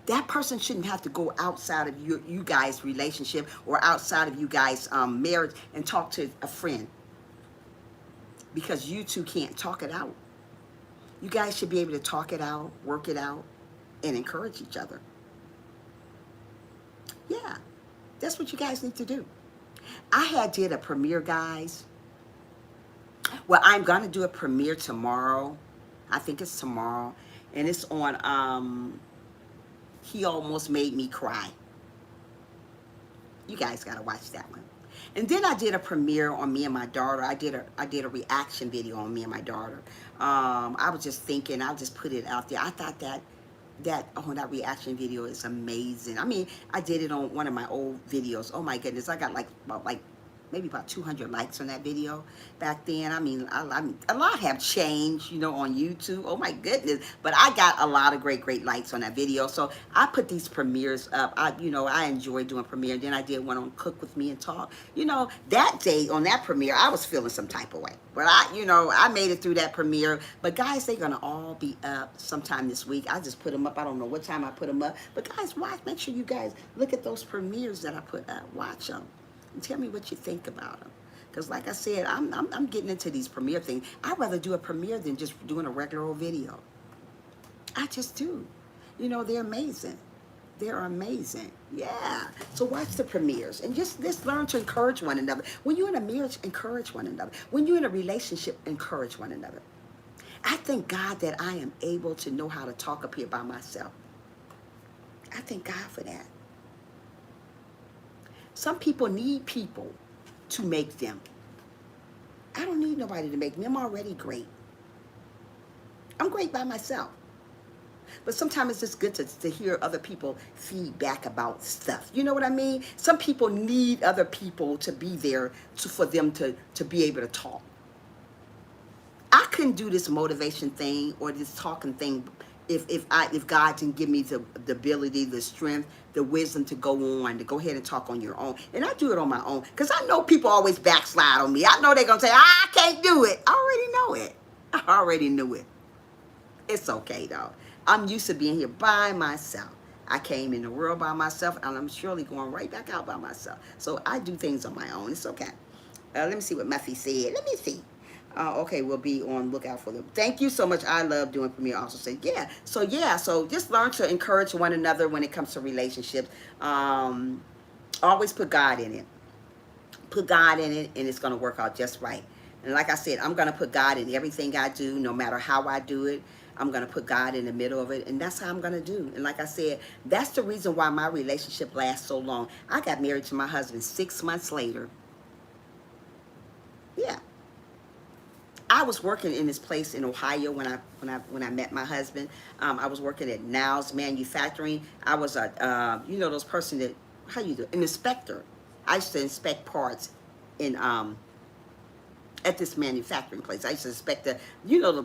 That person shouldn't have to go outside of you guys' relationship or outside of you guys' marriage and talk to a friend, because you two can't talk it out. You guys should be able to talk it out, work it out, and encourage each other. Yeah, that's what you guys need to do. I did a premiere, guys. Well, I'm going to do a premiere tomorrow. I think it's tomorrow. And it's on... He Almost Made Me Cry. You guys got to watch that one. And then I did a premiere on me and my daughter. I did a reaction video on me and my daughter. I was just thinking, I'll just put it out there. I thought that reaction video is amazing. I mean, I did it on one of my old videos. Oh my goodness, I got like maybe about 200 likes on that video back then. I mean, a lot have changed, you know, on YouTube. Oh my goodness. But I got a lot of great likes on that video. So I put these premieres up. I enjoy doing premiere. Then I did one on Cook With Me and Talk. You know, that day on that premiere, I was feeling some type of way. But I made it through that premiere. But guys, they're going to all be up sometime this week. I just put them up. I don't know what time I put them up. But guys, watch. Make sure you guys look at those premieres that I put up. Watch them. And tell me what you think about them. Because like I said, I'm getting into these premiere things. I'd rather do a premiere than just doing a regular old video. I just do. You know, they're amazing. They're amazing. Yeah. So watch the premieres and just learn to encourage one another. When you're in a marriage, encourage one another. When you're in a relationship, encourage one another. I thank God that I am able to know how to talk up here by myself. I thank God for that. Some people need people to make them. I don't need nobody to make me. I'm already great. I'm great by myself. But sometimes it's just good to hear other people feedback about stuff. You know what I mean? Some people need other people to be there for them to be able to talk. I couldn't do this motivation thing or this talking thing if God didn't give me the ability, the strength, the wisdom to go ahead and talk on your own. And I do it on my own because I know people always backslide on me. I know they're going to say, I can't do it. I already know it. I already knew it. It's okay, though. I'm used to being here by myself. I came in the world by myself, and I'm surely going right back out by myself. So I do things on my own. It's okay. Let me see what Muffy said. Let me see. Okay, we'll be on lookout for them. Thank you so much. I love doing premiere. Also said, yeah. So just learn to encourage one another when it comes to relationships. Always put God in it. Put God in it, and it's going to work out just right. And like I said, I'm going to put God in everything I do, no matter how I do it. I'm going to put God in the middle of it, and that's how I'm going to do. And like I said, that's the reason why my relationship lasts so long. I got married to my husband 6 months later. Yeah. I was working in this place in Ohio when I met my husband. I was working at Niles Manufacturing. I was those person that an inspector. I used to inspect parts in at this manufacturing place. I used to inspect the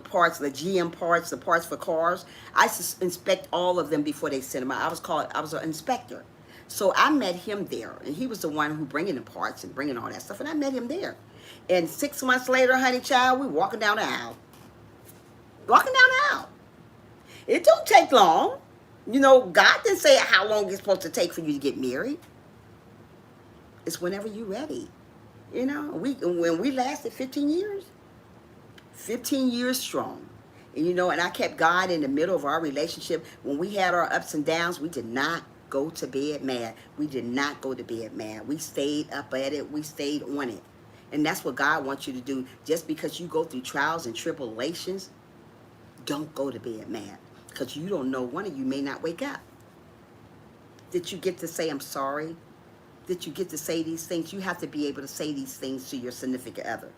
parts, the GM parts, the parts for cars. I used to inspect all of them before they sent them out. I was an inspector. So I met him there, and he was the one who bringing the parts and bringing all that stuff, and I met him there. And 6 months later, honey child, we walking down the aisle. Walking down the aisle. It don't take long. You know, God didn't say how long it's supposed to take for you to get married. It's whenever you're ready. You know, when we lasted 15 years, 15 years strong. And and I kept God in the middle of our relationship. When we had our ups and downs, we did not go to bed mad. We did not go to bed mad. We stayed up at it. We stayed on it. And that's what God wants you to do. Just because you go through trials and tribulations, don't go to bed mad. Because you don't know, one of you may not wake up. Did you get to say, I'm sorry? Did you get to say these things? You have to be able to say these things to your significant other.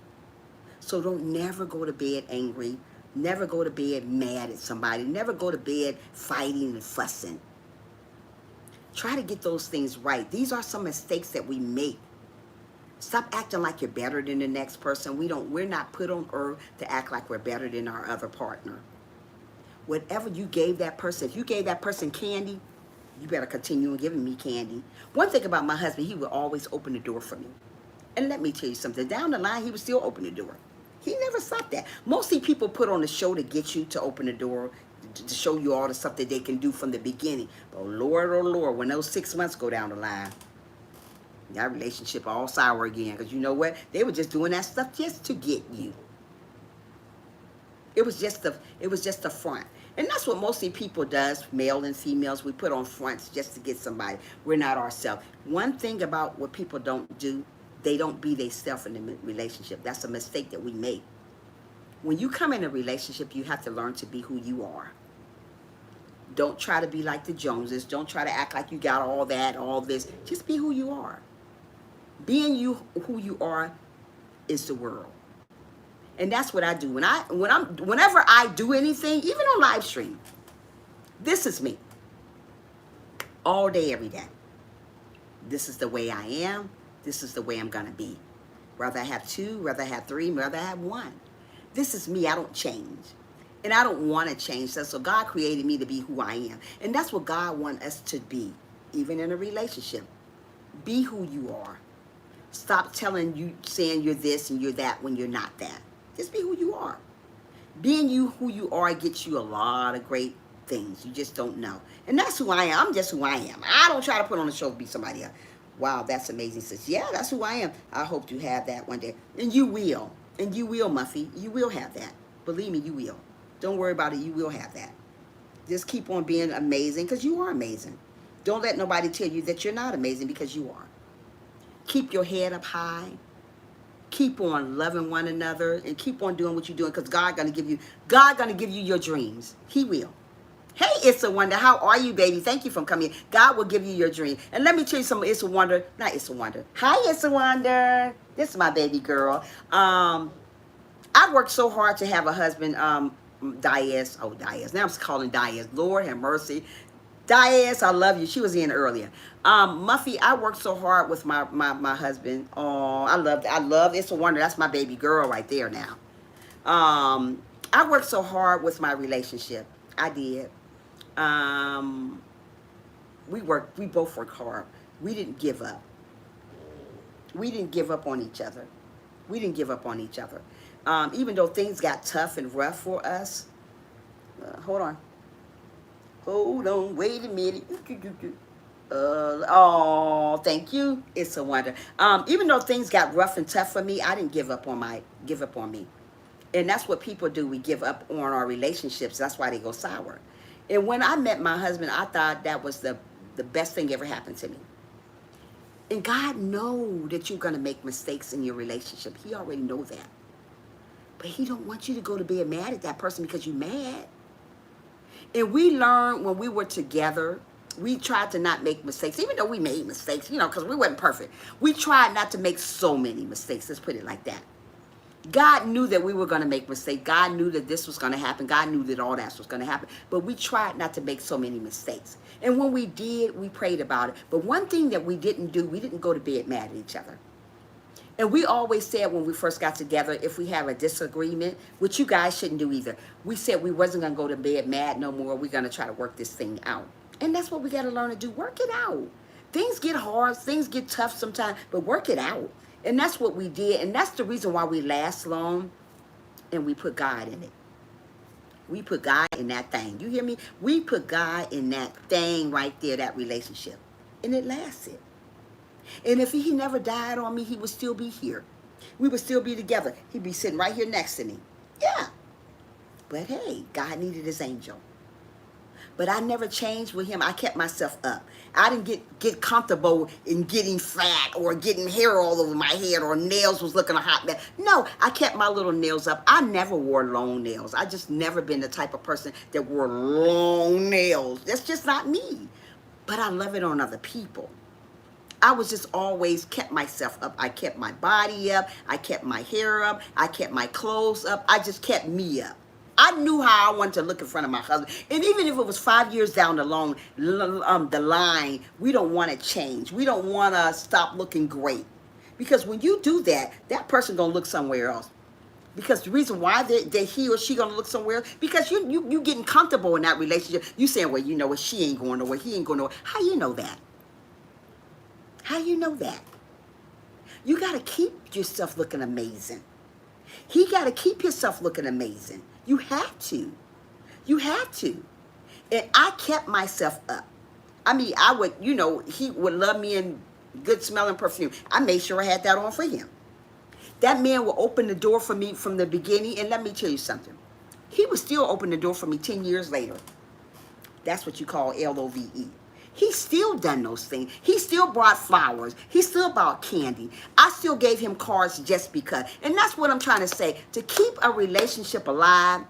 So don't never go to bed angry. Never go to bed mad at somebody. Never go to bed fighting and fussing. Try to get those things right. These are some mistakes that we make. Stop acting like you're better than the next person. We're not put on earth to act like we're better than our other partner. Whatever you gave that person, if you gave that person candy, you better continue giving me candy. One thing about my husband, he would always open the door for me. And let me tell you something. Down the line, he would still open the door. He never stopped that. Mostly people put on the show to get you to open the door, to show you all the stuff that they can do from the beginning. But oh Lord, when those 6 months go down the line, that relationship all sour again. Because you know what? They were just doing that stuff just to get you. It was just the front. And that's what mostly people does, male and females. We put on fronts just to get somebody. We're not ourselves. One thing about what people don't do, they don't be themselves in the relationship. That's a mistake that we make. When you come in a relationship, you have to learn to be who you are. Don't try to be like the Joneses. Don't try to act like you got all that, all this. Just be who you are. Being you who you are is the world. And that's what I do. Whenever I do anything, even on live stream, this is me. All day, every day. This is the way I am. This is the way I'm gonna be. Whether I have two, whether I have three, whether I have one. This is me. I don't change. And I don't want to change that. So God created me to be who I am. And that's what God wants us to be, even in a relationship. Be who you are. Stop saying you're this and you're that when you're not that. Just be who you are. Being you who you are gets you a lot of great things. You just don't know. And that's who I am. I'm just who I am. I don't try to put on a show to be somebody else. Wow, that's amazing, sis. Yeah, that's who I am. I hope you have that one day. And you will. And you will, Muffy. You will have that. Believe me, you will. Don't worry about it. You will have that. Just keep on being amazing because you are amazing. Don't let nobody tell you that you're not amazing because you are. Keep your head up high. Keep on loving one another and keep on doing what you're doing because God gonna give you your dreams. He will. Hey, It's a Wonder. How are you, baby? Thank you for coming. God will give you your dream. And let me tell you something. It's a wonder. Not It's a Wonder. Hi, It's a Wonder. This is my baby girl. I worked so hard to have a husband, Diaz. Oh, Diaz. Now I'm just calling Diaz. Lord have mercy. Diaz, I love you. She was in earlier. Muffy, I worked so hard with my husband. Oh, I love It's a Wonder. That's my baby girl right there now. I worked so hard with my relationship. I did. We both worked hard. We didn't give up. We didn't give up on each other. We didn't give up on each other. Even though things got tough and rough for us. Hold on, wait a minute. Oh, thank you. It's a wonder. Even though things got rough and tough for me, I didn't give up on me. And that's what people do. We give up on our relationships. That's why they go sour. And when I met my husband, I thought that was the best thing ever happened to me. And God knows that you're going to make mistakes in your relationship. He already knows that. But he don't want you to go to bed mad at that person because you're mad. And we learned when we were together, we tried to not make mistakes, even though we made mistakes, because we weren't perfect. We tried not to make so many mistakes. Let's put it like that. God knew that we were going to make mistakes. God knew that this was going to happen. God knew that all that was going to happen. But we tried not to make so many mistakes. And when we did, we prayed about it. But one thing that we didn't do, we didn't go to bed mad at each other. And we always said when we first got together, if we have a disagreement, which you guys shouldn't do either, we said we wasn't going to go to bed mad no more. We're going to try to work this thing out. And that's what we got to learn to do. Work it out. Things get hard. Things get tough sometimes, but work it out. And that's what we did. And that's the reason why we last long. And we put God in it. We put God in that thing. You hear me? We put God in that thing right there, that relationship. And it lasted. And if he never died on me, he would still be here. We would still be together. He'd be sitting right here next to me. Yeah. But hey, God needed his angel. But I never changed with him. I kept myself up. I didn't get comfortable in getting fat or getting hair all over my head or nails was looking a hot mess. No, I kept my little nails up. I never wore long nails. I just never been the type of person that wore long nails. That's just not me. But I love it on other people. I was just always kept myself up. I kept my body up. I kept my hair up. I kept my clothes up. I just kept me up. I knew how I wanted to look in front of my husband. And even if it was 5 years down the line, we don't want to change. We don't want to stop looking great. Because when you do that, that person going to look somewhere else. Because the reason why he or she going to look somewhere else, because you getting comfortable in that relationship. You saying, well, you know what, she ain't going nowhere. He ain't going nowhere. How you know that? How you know that? You got to keep yourself looking amazing. He got to keep yourself looking amazing. You have to. You have to. And I kept myself up. I mean, I would, he would love me in good smelling perfume. I made sure I had that on for him. That man will open the door for me from the beginning. And let me tell you something. He would still open the door for me 10 years later. That's what you call LOVE. He still done those things. He still brought flowers. He still bought candy. I still gave him cards just because. And that's what I'm trying to say. To keep a relationship alive,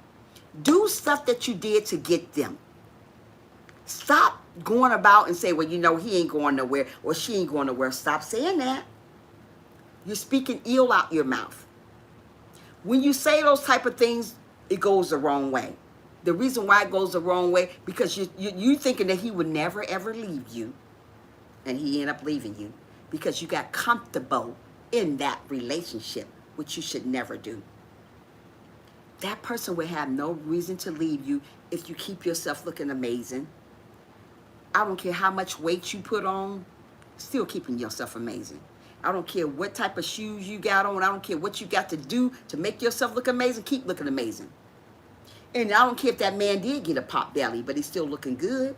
do stuff that you did to get them. Stop going about and say, well, he ain't going nowhere or she ain't going nowhere. Stop saying that. You're speaking ill out your mouth. When you say those type of things, it goes the wrong way. The reason why it goes the wrong way, because you thinking that he would never ever leave you, and he ended up leaving you because you got comfortable in that relationship, which you should never do. That person will have no reason to leave you if you keep yourself looking amazing. I don't care how much weight you put on, still keeping yourself amazing. I don't care what type of shoes you got on. I don't care what you got to do to make yourself look amazing. Keep looking amazing. And I don't care if that man did get a pop belly, but he's still looking good.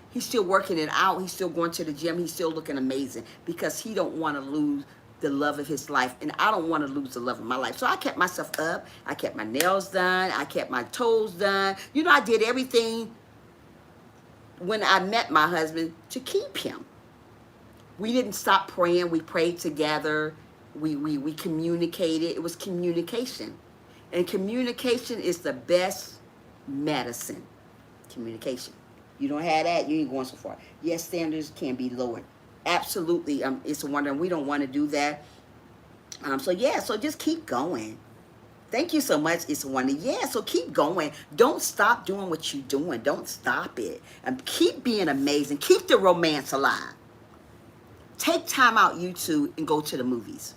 He's still working it out. He's still going to the gym. He's still looking amazing because he don't want to lose the love of his life. And I don't want to lose the love of my life. So I kept myself up. I kept my nails done. I kept my toes done. You know, I did everything when I met my husband to keep him. We didn't stop praying. We prayed together. We communicated. It was communication. And communication is the best medicine. Communication. You don't have that, you ain't going so far. Yes, standards can be lowered. Absolutely. It's a wonder, and we don't want to do that. So yeah, so just keep going. Thank you so much. It's a wonder. Yeah, so keep going. Don't stop doing what you're doing. Don't stop it. Keep being amazing. Keep the romance alive. Take time out, you two, and go to the movies.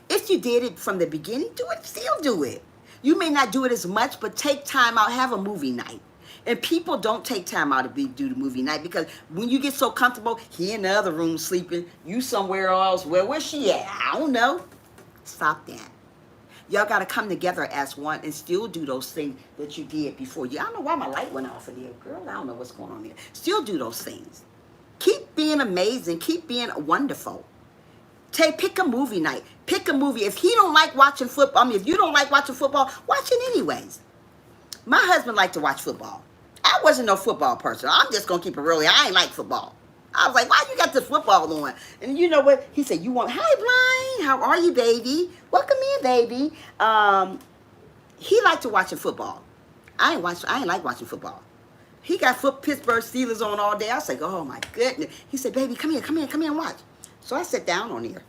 If you did it from the beginning, do it. Still do it. You may not do it as much, but take time out. Have a movie night. And people don't take time out to do the movie night because when you get so comfortable, he in the other room sleeping, you somewhere else. Well, where's she at? I don't know. Stop that. Y'all got to come together as one and still do those things that you did before. I don't know why my light went off of there. Girl, I don't know what's going on there. Still do those things. Keep being amazing. Keep being wonderful. Pick a movie night. Pick a movie. If he don't like watching football, if you don't like watching football, watch it anyways. My husband liked to watch football. I wasn't no football person. I'm just going to keep it real. I ain't like football. I was like, why you got this football on? And you know what? He said, hi, Blind. How are you, baby? Welcome in, baby. He liked to watch football. I ain't like watching football. He got Pittsburgh Steelers on all day. I was like, oh, my goodness. He said, baby, come here and watch. So I sat down on here,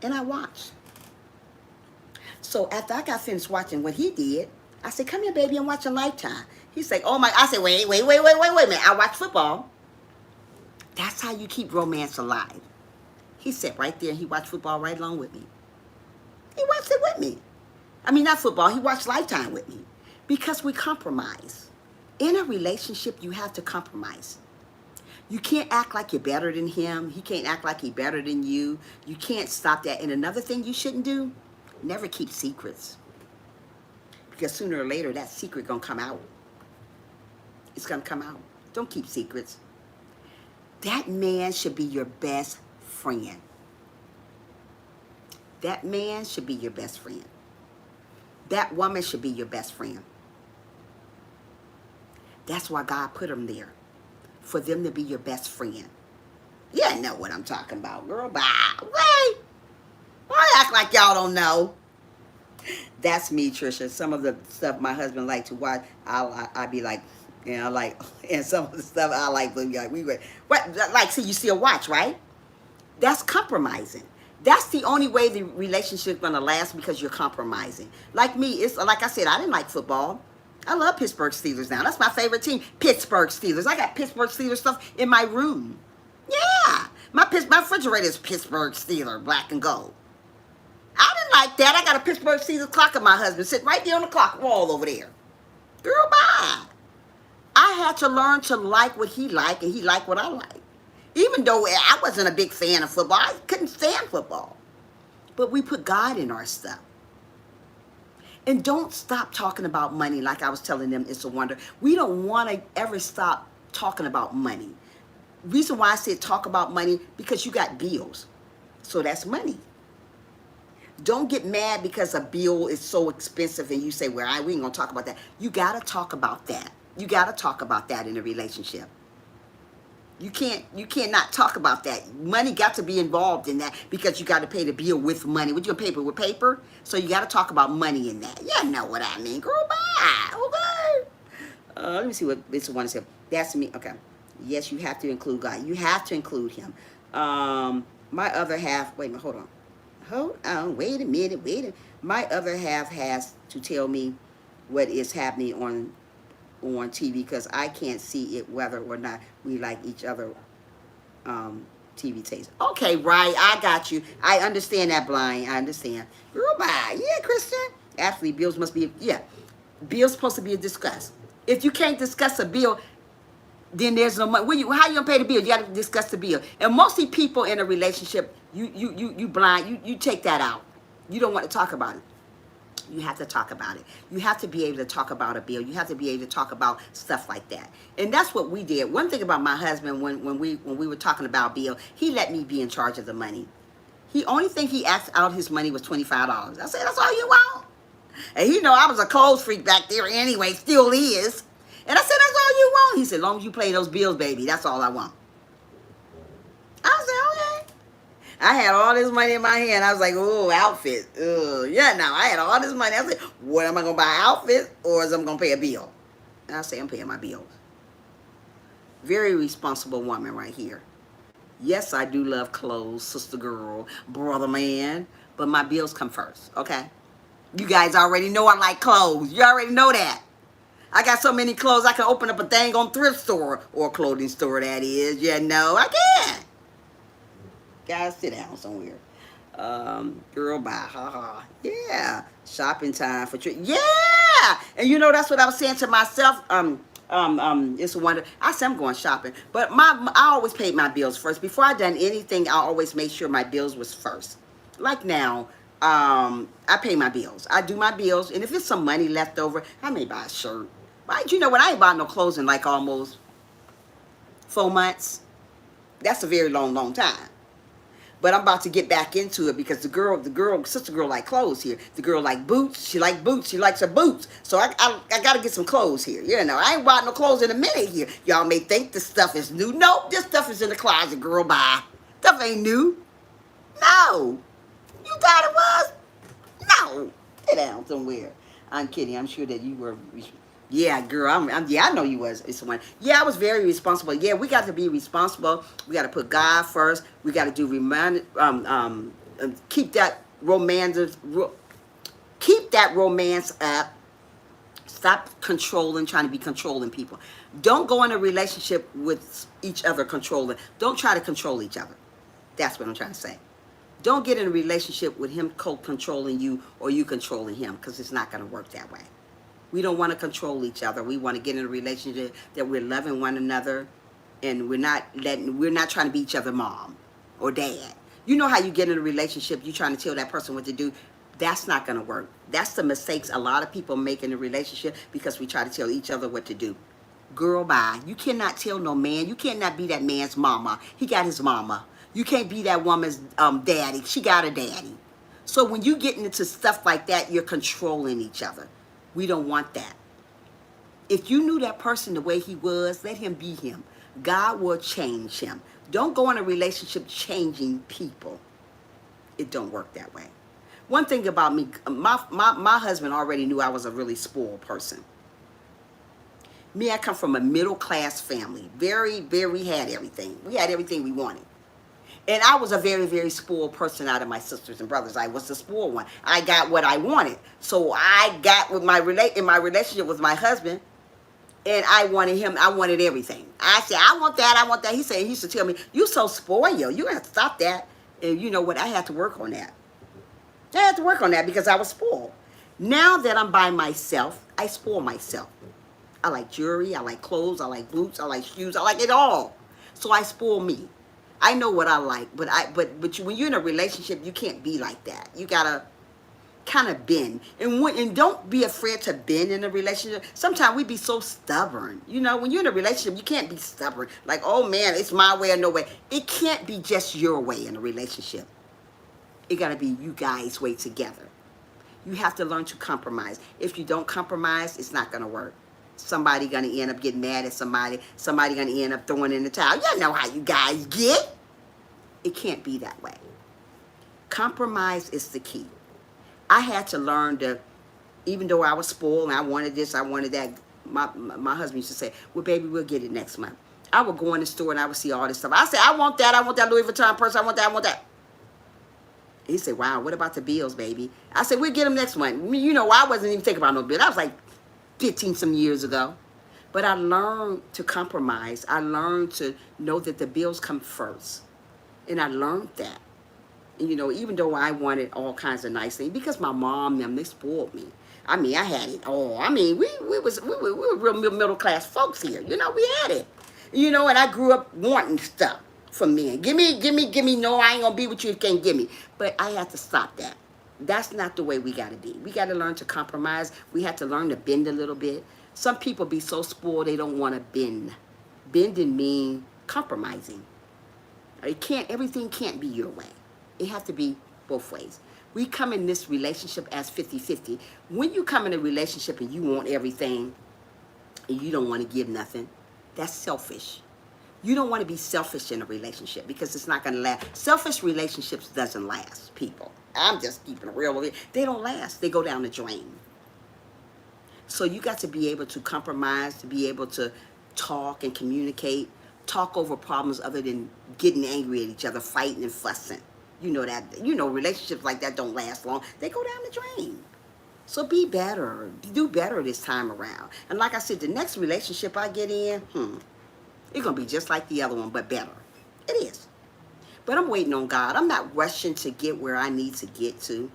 and I watched. So after I got finished watching what he did, I said, come here, baby, and watch a Lifetime. He said, oh, my. I said, wait a minute. I watch football. That's how you keep romance alive. He sat right there, and he watched football right along with me. He watched it with me. I mean, not football. He watched Lifetime with me because we compromise. In a relationship, you have to compromise. You can't act like you're better than him. He can't act like he's better than you. You can't stop that. And another thing you shouldn't do, never keep secrets. Because sooner or later, that secret going to come out. It's going to come out. Don't keep secrets. That man should be your best friend. That man should be your best friend. That woman should be your best friend. That's why God put them there. For them to be your best friend. You know what I'm talking about, girl. Bye. Wait. Why act like y'all don't know? That's me, Trisha. Some of the stuff my husband liked to watch, I be like, and some of the stuff I like, see, you still watch, right? That's compromising. That's the only way the relationship's gonna last, because you're compromising. Like me, it's like I said, I didn't like football. I love Pittsburgh Steelers now. That's my favorite team, Pittsburgh Steelers. I got Pittsburgh Steelers stuff in my room. Yeah, my refrigerator is Pittsburgh Steelers, black and gold. I didn't like that. I got a Pittsburgh Steelers clock of my husband sitting right there on the clock wall over there. Girl, bye. I had to learn to like what he liked, and he liked what I liked. Even though I wasn't a big fan of football, I couldn't stand football. But we put God in our stuff. And don't stop talking about money like I was telling them. It's a wonder. We don't want to ever stop talking about money. Reason why I said talk about money, because you got bills. So that's money. Don't get mad because a bill is so expensive and you say, well, we ain't going to talk about that. You got to talk about that. You got to talk about that in a relationship. You can't not talk about that. Money got to be involved in that, because you got to pay the bill with money. What you gonna pay with paper? So you got to talk about money in that. You know what I mean, girl. Bye. Okay. Let me see what this one is. That's me. Okay. Yes, you have to include God. You have to include him. My other half. Wait a minute. Hold on. Hold on, wait a minute, wait a minute. My other half has to tell me what is happening on TV because I can't see it whether or not we like each other TV taste. Okay, right, I got you. I understand that, Blind. I understand. Girl, bye. Yeah, Christian. Actually, bills must be, yeah. Bills supposed to be discussed. If you can't discuss a bill, then there's no money. How you gonna pay the bill? You got to discuss the bill. And mostly people in a relationship, you blind. You take that out. You don't want to talk about it. You have to talk about it. You have to be able to talk about a bill. You have to be able to talk about stuff like that. And that's what we did. One thing about my husband, when we were talking about bill, he let me be in charge of the money. He only thing he asked out his money was $25. I said, that's all you want? And he know I was a clothes freak back there anyway, still is. And I said, that's all you want? He said, as long as you pay those bills, baby, that's all I want. I said, okay. I had all this money in my hand. I was like, oh, outfit. Yeah, now I had all this money. I said, what am I going to buy, outfits or is I'm going to pay a bill? And I say, I'm paying my bills. Very responsible woman right here. Yes, I do love clothes, sister girl, brother man, but my bills come first, okay? You guys already know I like clothes. You already know that. I got so many clothes I can open up a dang on thrift store or a clothing store, that is. You know, I can. Guys, sit down somewhere. Girl, bye. Ha. Yeah. Shopping time for treat. Yeah. And you know, that's what I was saying to myself. It's a wonder. I said I'm going shopping, but I always paid my bills first. Before I done anything, I always made sure my bills was first. Like now, I pay my bills. I do my bills, and if it's some money left over, I may buy a shirt. Right? You know what? I ain't bought no clothes in like almost 4 months. That's a very long time. But I'm about to get back into it because sister girl like clothes here. The girl like boots. She like boots. She likes her boots. So I got to get some clothes here. You know, I ain't bought no clothes in a minute here. Y'all may think this stuff is new. Nope, this stuff is in the closet, girl. Bye. Stuff ain't new. No. You thought it was? No. Sit down somewhere. I'm kidding. I'm sure that you were. Yeah, girl. Yeah, I know you was. It's one. Yeah, I was very responsible. Yeah, we got to be responsible. We got to put God first. We got to do keep that romance. Keep that romance up. Stop controlling, trying to be controlling people. Don't go in a relationship with each other controlling. Don't try to control each other. That's what I'm trying to say. Don't get in a relationship with him controlling you or you controlling him, because it's not going to work that way. We don't want to control each other. We want to get in a relationship that we're loving one another, and we're not trying to be each other mom or dad. You know how you get in a relationship, you're trying to tell that person what to do. That's not going to work. That's the mistakes a lot of people make in a relationship, because we try to tell each other what to do. Girl, bye. You cannot tell no man. You cannot be that man's mama. He got his mama. You can't be that woman's daddy. She got a daddy. So when you get into stuff like that, you're controlling each other. We don't want that. If you knew that person the way he was, let him be him. God will change him. Don't go in a relationship changing people. It don't work that way. One thing about me, my husband already knew I was a really spoiled person. Me, I come from a middle-class family. We had everything. We had everything we wanted. And I was a very spoiled person out of my sisters and brothers. I was the spoiled one. I got what I wanted. So I got with in my relationship with my husband, and I wanted him. I wanted everything. I said, I want that. I want that. He used to tell me, you so spoiled. You have to stop that. And you know what? I had to work on that. I had to work on that because I was spoiled. Now that I'm by myself, I spoil myself. I like jewelry. I like clothes. I like boots. I like shoes. I like it all. So I spoil me. I know what I like, but when you're in a relationship, you can't be like that. You gotta kind of bend, and don't be afraid to bend in a relationship. Sometimes we be so stubborn, you know. When you're in a relationship, you can't be stubborn. Like, oh man, it's my way or no way. It can't be just your way in a relationship. It gotta be you guys' way together. You have to learn to compromise. If you don't compromise, it's not gonna work. Somebody gonna end up getting mad at somebody. Somebody gonna end up throwing in the towel. You know how you guys get. It can't be that way. Compromise is the key. I had to learn to, even though I was spoiled and I wanted this, I wanted that. My husband used to say, well, baby, we'll get it next month. I would go in the store and I would see all this stuff. I said, I want that Louis Vuitton purse. I want that. He said, wow, what about the bills, baby? I said, we'll get them next month. You know, I wasn't even thinking about no bill. That was like 15 some years ago. But I learned to compromise. I learned to know that the bills come first. And I learned that. And, you know, even though I wanted all kinds of nice things, because my mom and them, they spoiled me. I mean, I had it all. I mean, we were real middle class folks here. You know, we had it. You know, and I grew up wanting stuff from men. Give me. No, I ain't gonna be with you if you can't give me. But I had to stop that. That's not the way we gotta be. We gotta learn to compromise. We have to learn to bend a little bit. Some people be so spoiled they don't want to bend. Bending mean compromising. Everything can't be your way. It has to be both ways. We come in this relationship as 50-50. When you come in a relationship and you want everything and you don't want to give nothing, that's selfish. You don't want to be selfish in a relationship because it's not going to last. Selfish relationships doesn't last, people. I'm just keeping it real with it. They don't last. They go down the drain. So you got to be able to compromise, to be able to talk and communicate, talk over problems other than getting angry at each other, fighting and fussing. You know that, relationships like that don't last long. They go down the drain. So be better. Do better this time around. And like I said, the next relationship I get in, it's going to be just like the other one, but better. It is. But I'm waiting on God. I'm not rushing to get where I need to get to.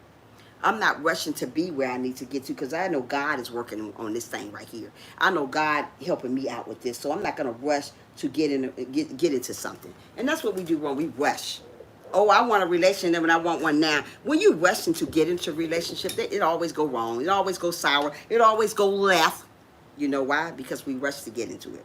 I'm not rushing to be where I need to get to because I know God is working on this thing right here. I know God helping me out with this. So I'm not going to rush to get into something. And that's what we do wrong. We rush. Oh, I want a relationship and I want one now. When you rush to get into a relationship, it always go wrong. It always go sour. It always go left. You know why? Because we rush to get into it.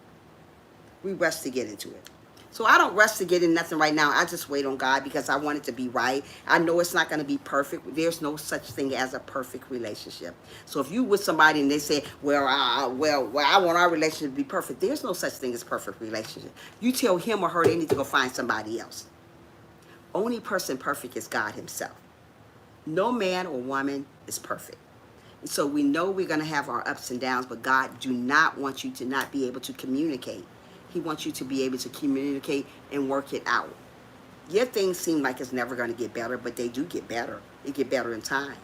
We rush to get into it. So I don't rush to get in nothing right now. I just wait on God because I want it to be right. I know it's not going to be perfect. There's no such thing as a perfect relationship. So if you with somebody and they say, well, I want our relationship to be perfect. There's no such thing as perfect relationship. You tell him or her they need to go find somebody else. Only person perfect is God himself. No man or woman is perfect. And so we know we're going to have our ups and downs, but God do not want you to not be able to communicate. He wants you to be able to communicate and work it out. Your things seem like it's never going to get better, but they do get better. They get better in time.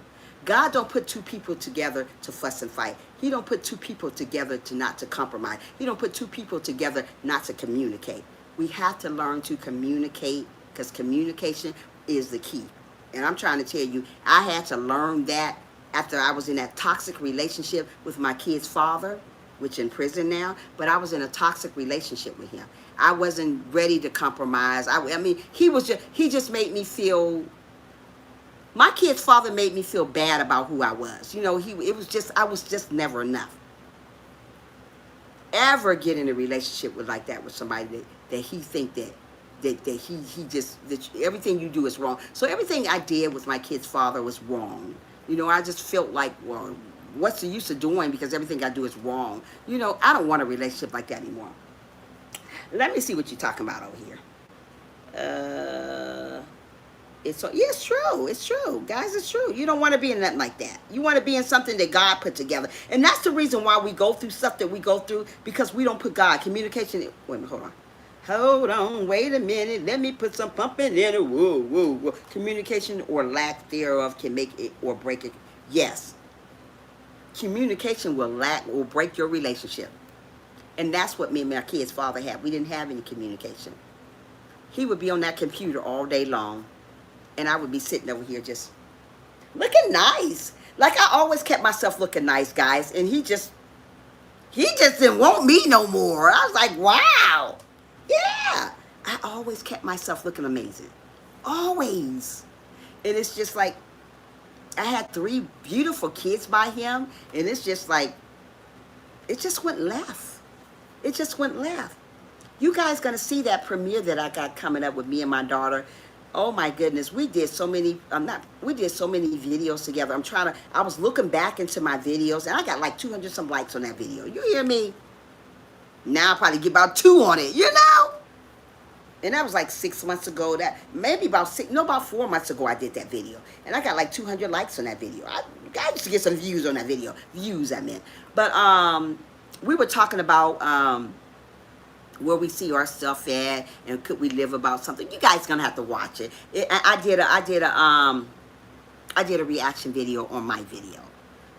God don't put two people together to fuss and fight. He don't put two people together to not to compromise. He don't put two people together not to communicate. We have to learn to communicate because communication is the key. And I'm trying to tell you, I had to learn that after I was in that toxic relationship with my kid's father, which in prison now, but I was in a toxic relationship with him. I wasn't ready to compromise. I mean, he just made me feel, my kid's father made me feel bad about who I was. You know, I was just never enough. Ever get in a relationship like that with somebody that he think that everything you do is wrong. So everything I did with my kid's father was wrong. You know, I just felt like, well, what's the use of doing because everything I do is wrong? You know, I don't want a relationship like that anymore. Let me see what you're talking about over here. It's true. It's true. Guys, it's true. You don't want to be in nothing like that. You want to be in something that God put together. And that's the reason why we go through stuff that we go through, because we don't put God. Communication. Wait a minute, hold on. Hold on, wait a minute. Let me put some pumping in it. Whoa, whoa, whoa. Communication or lack thereof can make it or break it. Yes. Communication will break your relationship. And that's what me and my kid's father had. We didn't have any communication. He would be on that computer all day long. And I would be sitting over here just looking nice. Like I always kept myself looking nice, guys. And he just didn't want me no more. I was like, wow. Yeah. I always kept myself looking amazing. Always. And it's just like, I had 3 beautiful kids by him. And it's just like, it just went left. It just went left. You guys gonna see that premiere that I got coming up with me and my daughter. Oh my goodness, we did so many videos together. I was looking back into my videos and I got like 200 some likes on that video. You hear me? Now I'll probably get about 2 on it, you know? And that was like 6 months ago. About 4 months ago I did that video. And I got like 200 likes on that video. I used to get some views on that video. Views, I meant. But we were talking about where we see ourselves at, and could we live about something. You guys gonna have to watch it. I did a reaction video on my video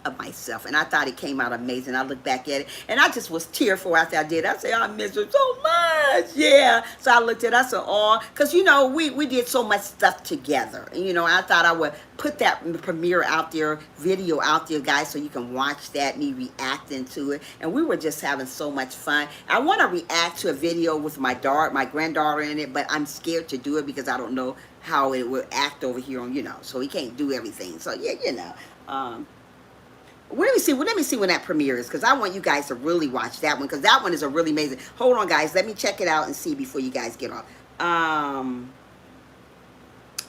of myself, and I thought it came out amazing. I look back at it, and I just was tearful after I did. I said, I miss her so much. Yeah. So I looked at it, I said, oh, because, you know, we did so much stuff together. And, you know, I thought I would put that premiere out there, video out there, guys, so you can watch that, me reacting to it. And we were just having so much fun. I want to react to a video with my granddaughter in it, but I'm scared to do it because I don't know how it will act over here on, you know, so he can't do everything. So, yeah, you know, let me see when that premiere is, because I want you guys to really watch that one, because that one is a really amazing. Hold on, guys. Let me check it out and see before you guys get off.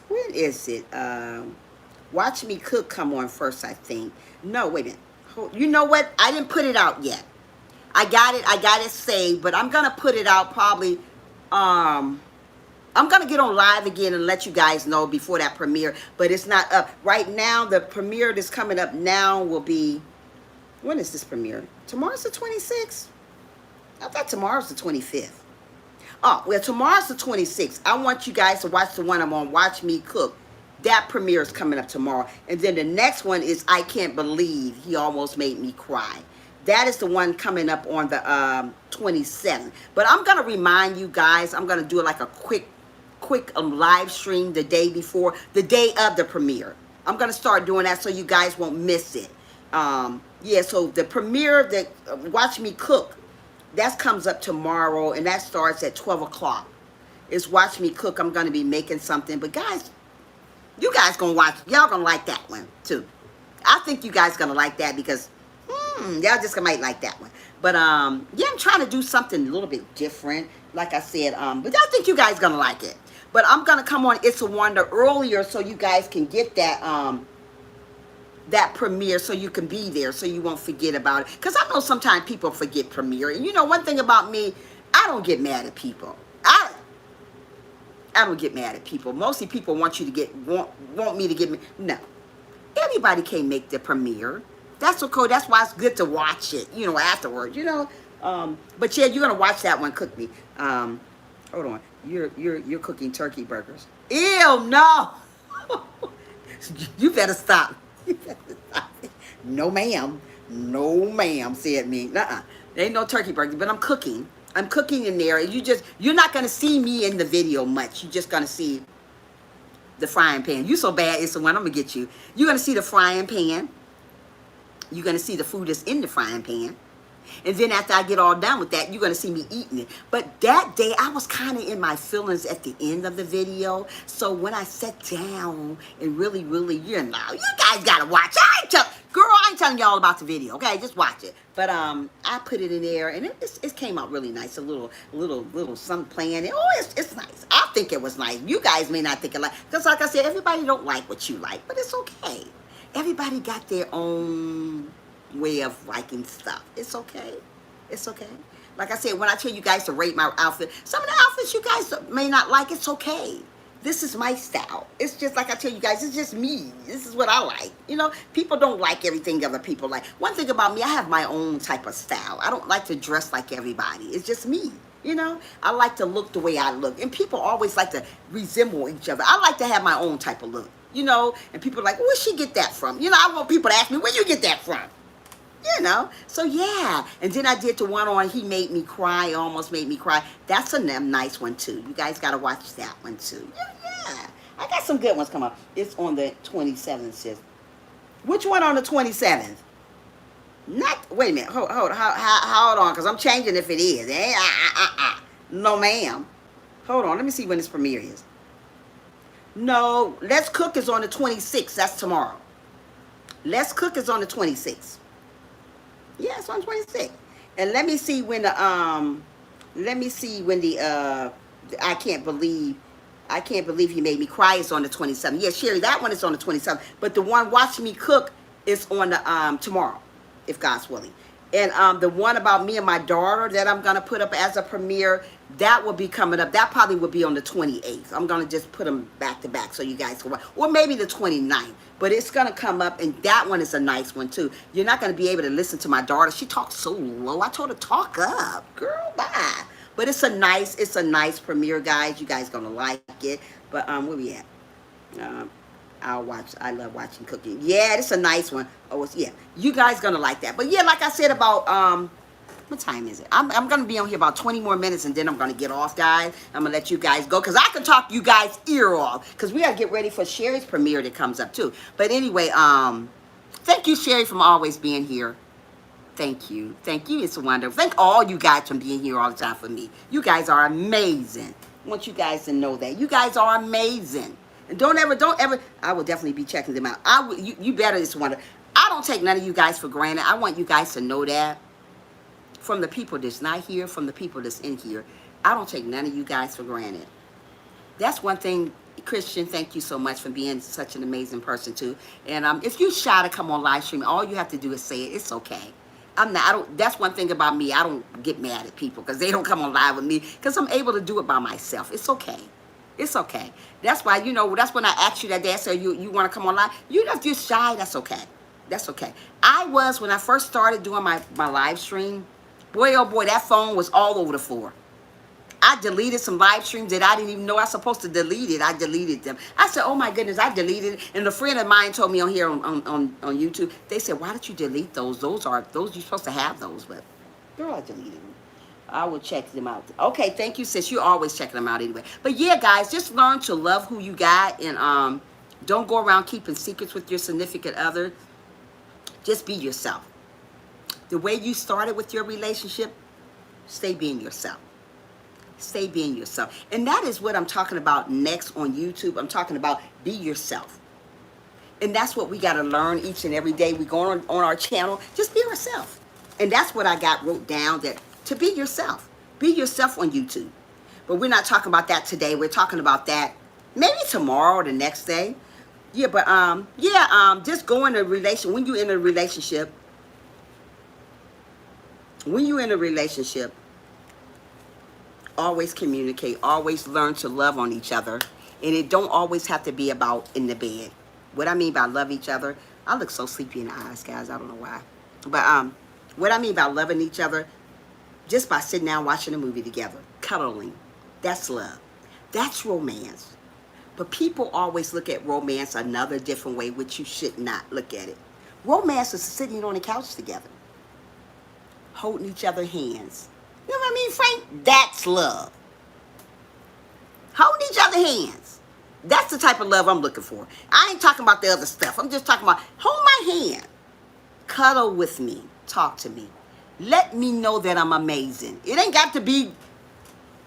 When is it? Watch Me Cook come on first, I think. No, wait a minute. You know what? I didn't put it out yet. I got it saved, but I'm gonna put it out probably. I'm going to get on live again and let you guys know before that premiere, but it's not up. Right now, the premiere that's coming up now will be, when is this premiere? Tomorrow's the 26th? I thought tomorrow's the 25th. Oh, well, tomorrow's the 26th. I want you guys to watch the one I'm on, Watch Me Cook. That premiere is coming up tomorrow. And then the next one is I Can't Believe He Almost Made Me Cry. That is the one coming up on the 27th. But I'm going to remind you guys, I'm going to do it like a quick live stream the day before, the day of the premiere. I'm going to start doing that so you guys won't miss it. Yeah, so the premiere that Watch Me Cook, that comes up tomorrow, and that starts at 12 o'clock. It's Watch Me Cook. I'm going to be making something. But guys, you guys going to watch. Y'all going to like that one too. I think you guys going to like that because y'all just might like that one. But yeah, I'm trying to do something a little bit different. Like I said, but I think you guys going to like it. But I'm going to come on It's a Wonder earlier so you guys can get that that premiere, so you can be there, so you won't forget about it. Because I know sometimes people forget premiere. And you know, one thing about me, I don't get mad at people. I don't get mad at people. Mostly people want you to want me to get me. No. Anybody can make the premiere. That's okay. That's why it's good to watch it, you know, afterwards, you know. But yeah, you're going to watch that one, Cook Me. Hold on. You're cooking turkey burgers. Ew, no. You better stop. You better stop. No, ma'am. No, ma'am, said me. There ain't no turkey burgers, but I'm cooking. I'm cooking in there. You're not going to see me in the video much. You're just going to see the frying pan. You so bad, It's the one. I'm going to get you. You're going to see the frying pan. You're going to see the food that's in the frying pan. And then after I get all done with that, you're going to see me eating it. But that day, I was kind of in my feelings at the end of the video. So when I sat down and really, you know, you guys got to watch. Girl, I ain't telling y'all about the video, okay? Just watch it. But I put it in there, and it came out really nice. A little something playing. Oh, it's nice. I think it was nice. You guys may not think it like, because like I said, everybody don't like what you like, but it's okay. Everybody got their own way of liking stuff. It's okay. It's okay. Like I said, when I tell you guys to rate my outfit, some of the outfits you guys may not like. It's okay. This is my style. It's just like I tell you guys, it's just me. This is what I like. You know, people don't like everything other people like. One thing about me, I have my own type of style. I don't like to dress like everybody. It's just me. You know, I like to look the way I look. And people always like to resemble each other. I like to have my own type of look. You know, and people are like, where'd she get that from? You know, I want people to ask me, where'd you get that from? You know, so yeah. And then I did the one on He Made Me Cry, Almost Made Me Cry. That's a nice one too. You guys got to watch that one too. Yeah. I got some good ones coming up. It's on the 27th, sis. Which one on the 27th? Not, wait a minute. Hold on, because I'm changing if it is. No, ma'am. Hold on. Let me see when this premiere is. No, Let's Cook is on the 26th. That's tomorrow. Let's Cook is on the 26th. Yeah, it's on 26th. And let me see when the I Can't Believe He Made Me Cry is on the 27th. Yeah, Sherry, that one is on the 27th. But the one Watch Me Cook is on the tomorrow, if God's willing. And the one about me and my daughter that I'm gonna put up as a premiere, that will be coming up. That probably will be on the 28th. I'm gonna just put them back to back so you guys can watch, or maybe the 29th. But it's gonna come up, and that one is a nice one too. You're not gonna be able to listen to my daughter. She talks so low. I told her talk up, girl. Bye. But it's a nice premiere, guys. You guys gonna like it. But where we at? Um, I love watching cooking. Yeah, it's a nice one. Oh, yeah. You guys gonna like that. But yeah, like I said about what time is it? I'm gonna be on here about 20 more minutes, and then I'm gonna get off, guys. I'm gonna let you guys go because I can talk you guys ear off because we gotta get ready for Sherry's premiere that comes up too. But anyway, thank you, Sherry, for always being here. Thank you. Thank you. It's wonderful. Thank all you guys for being here all the time for me. You guys are amazing. I want you guys to know that. You guys are amazing. And don't ever, I will definitely be checking them out. You better just wonder. I don't take none of you guys for granted. I want you guys to know that. From the people that's not here, from the people that's in here, I don't take none of you guys for granted. That's one thing. Christian, thank you so much for being such an amazing person too. And if you shy to come on live stream, all you have to do is say it. It's okay. That's one thing about me. I don't get mad at people because they don't come on live with me because I'm able to do it by myself. It's okay. It's okay. That's why, that's when I asked you that day, I said, you want to come on live? You're just shy. That's okay. That's okay. When I first started doing my live stream, boy, oh boy, that phone was all over the floor. I deleted some live streams that I didn't even know I was supposed to delete it. I deleted them. I said, oh my goodness, I deleted it. And a friend of mine told me on here on YouTube, they said, why did you delete those? Those you're supposed to have those. But girl, I deleted them. I will check them out. Okay, thank you, sis. You're always checking them out anyway. But yeah, guys, just learn to love who you got. And don't go around keeping secrets with your significant other. Just be yourself. The way you started with your relationship, stay being yourself. Stay being yourself. And that is what I'm talking about next on YouTube. I'm talking about be yourself. And that's what we got to learn each and every day. We go on our channel. Just be yourself. And that's what I got wrote down, that to be yourself. Be yourself on YouTube. But we're not talking about that today. We're talking about that maybe tomorrow or the next day. Yeah, but just go in a relation. When you're in a relationship, always communicate, always learn to love on each other. And it don't always have to be about in the bed. What I mean by love each other, I look so sleepy in the eyes, guys. I don't know why. But what I mean by loving each other, just by sitting down watching a movie together, cuddling, that's love. That's romance. But people always look at romance another different way, which you should not look at it. Romance is sitting on the couch together, holding each other's hands. You know what I mean, Frank? That's love. Holding each other's hands. That's the type of love I'm looking for. I ain't talking about the other stuff. I'm just talking about hold my hand. Cuddle with me. Talk to me. Let me know that I'm amazing. It ain't got to be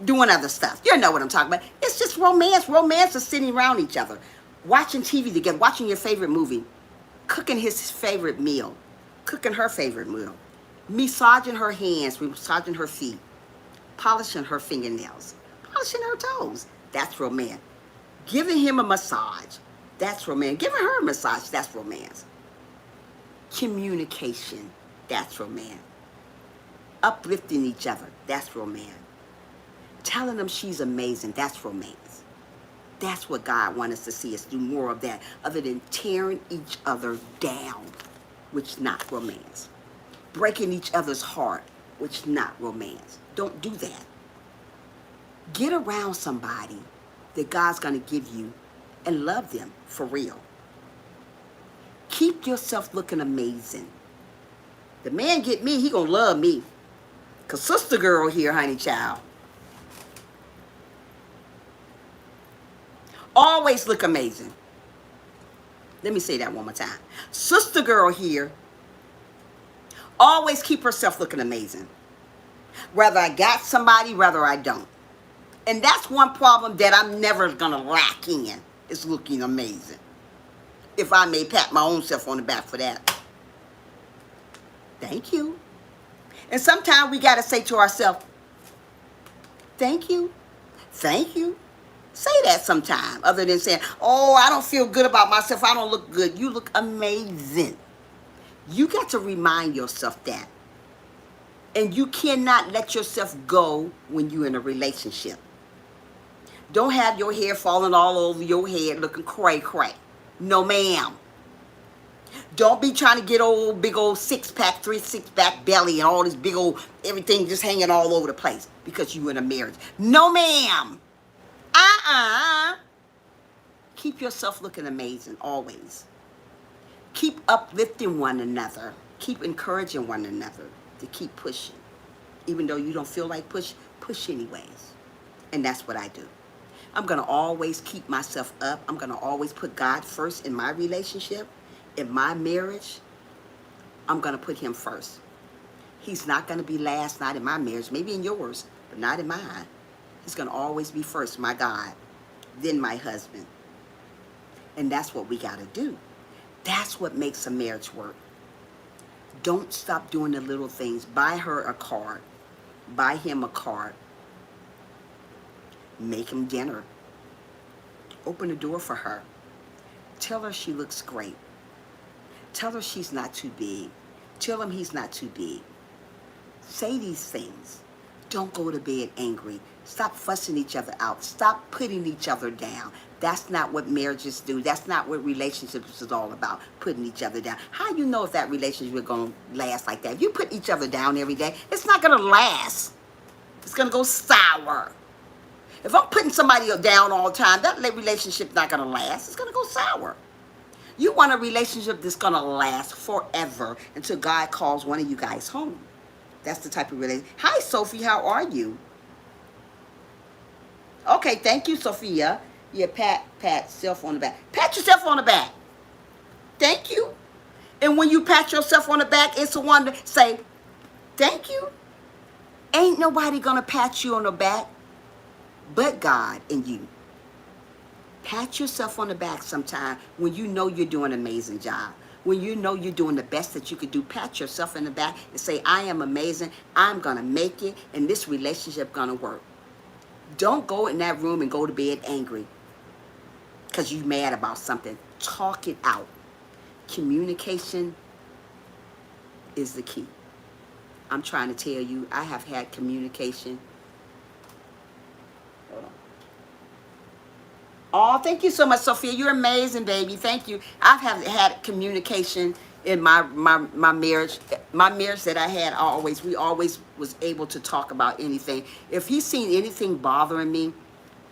doing other stuff. You know what I'm talking about. It's just romance. Romance is sitting around each other. Watching TV together. Watching your favorite movie. Cooking his favorite meal. Cooking her favorite meal. Massaging her hands, massaging her feet, polishing her fingernails, polishing her toes. That's romance. Giving him a massage. That's romance. Giving her a massage. That's romance. Communication. That's romance. Uplifting each other. That's romance. Telling them she's amazing. That's romance. That's what God wants us to see us do more of that, other than tearing each other down, which is not romance. Breaking each other's heart, which is not romance. Don't do that. Get around somebody that God's going to give you and love them for real. Keep yourself looking amazing. The man get me, he going to love me. Because sister girl here, honey child. Always look amazing. Let me say that one more time. Sister girl here always keep herself looking amazing. Whether I got somebody, whether I don't. And that's one problem that I'm never going to lack in, is looking amazing. If I may pat my own self on the back for that. Thank you. And sometimes we got to say to ourselves, thank you. Thank you. Say that sometime, other than saying, oh, I don't feel good about myself. I don't look good. You look amazing. You got to remind yourself that. And you cannot let yourself go when you're in a relationship. Don't have your hair falling all over your head looking cray-cray. No, ma'am. Don't be trying to get old, big old six-pack, 3 6-pack belly and all this big old everything just hanging all over the place because you in a marriage. No, ma'am. Keep yourself looking amazing always. Keep uplifting one another. Keep encouraging one another to keep pushing. Even though you don't feel like push anyways. And that's what I do. I'm going to always keep myself up. I'm going to always put God first in my relationship, in my marriage. I'm going to put him first. He's not going to be last, not in my marriage, maybe in yours, but not in mine. He's going to always be first, my God, then my husband. And that's what we got to do. That's what makes a marriage work. Don't stop doing the little things. Buy her a card. Buy him a card. Make him dinner. Open the door for her. Tell her she looks great. Tell her she's not too big. Tell him he's not too big. Say these things. Don't go to bed angry. Stop fussing each other out. Stop putting each other down. That's not what marriages do. That's not what relationships is all about, putting each other down. How you know if that relationship is going to last like that? If you put each other down every day, it's not going to last. It's going to go sour. If I'm putting somebody down all the time, that relationship's not going to last. It's going to go sour. You want a relationship that's going to last forever until God calls one of you guys home. That's the type of relationship. Hi, Sophie. How are you? Okay, thank you, Sophia. Yeah, pat yourself on the back. Pat yourself on the back. Thank you. And when you pat yourself on the back, it's the one to say, thank you. Ain't nobody going to pat you on the back but God and you. Pat yourself on the back sometime when you know you're doing an amazing job. When you know you're doing the best that you could do, pat yourself in the back and say, I am amazing. I'm going to make it, and this relationship going to work. Don't go in that room and go to bed angry because you're mad about something. Talk it out. Communication is the key. I'm trying to tell you, I have had communication. Hold on. Oh, thank you so much, Sophia. You're amazing, baby. Thank you. I've had communication in my marriage. My marriage that I had, we always was able to talk about anything. If he seen anything bothering me,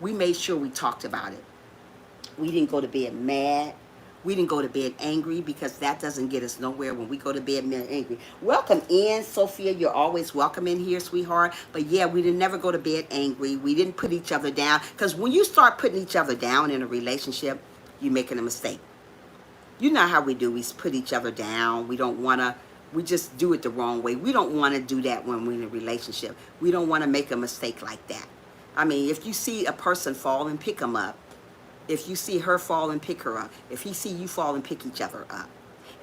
we made sure we talked about it. We didn't go to bed mad. We didn't go to bed angry, because that doesn't get us nowhere when we go to bed angry. Welcome in, Sophia. You're always welcome in here, sweetheart. But yeah, we didn't never go to bed angry. We didn't put each other down, because when you start putting each other down in a relationship, you're making a mistake. You know how we do. We put each other down. We don't want to. We just do it the wrong way. We don't want to do that when we're in a relationship. We don't want to make a mistake like that. I mean, if you see a person fall and pick them up, if you see her fall and pick her up, if he see you fall and pick each other up.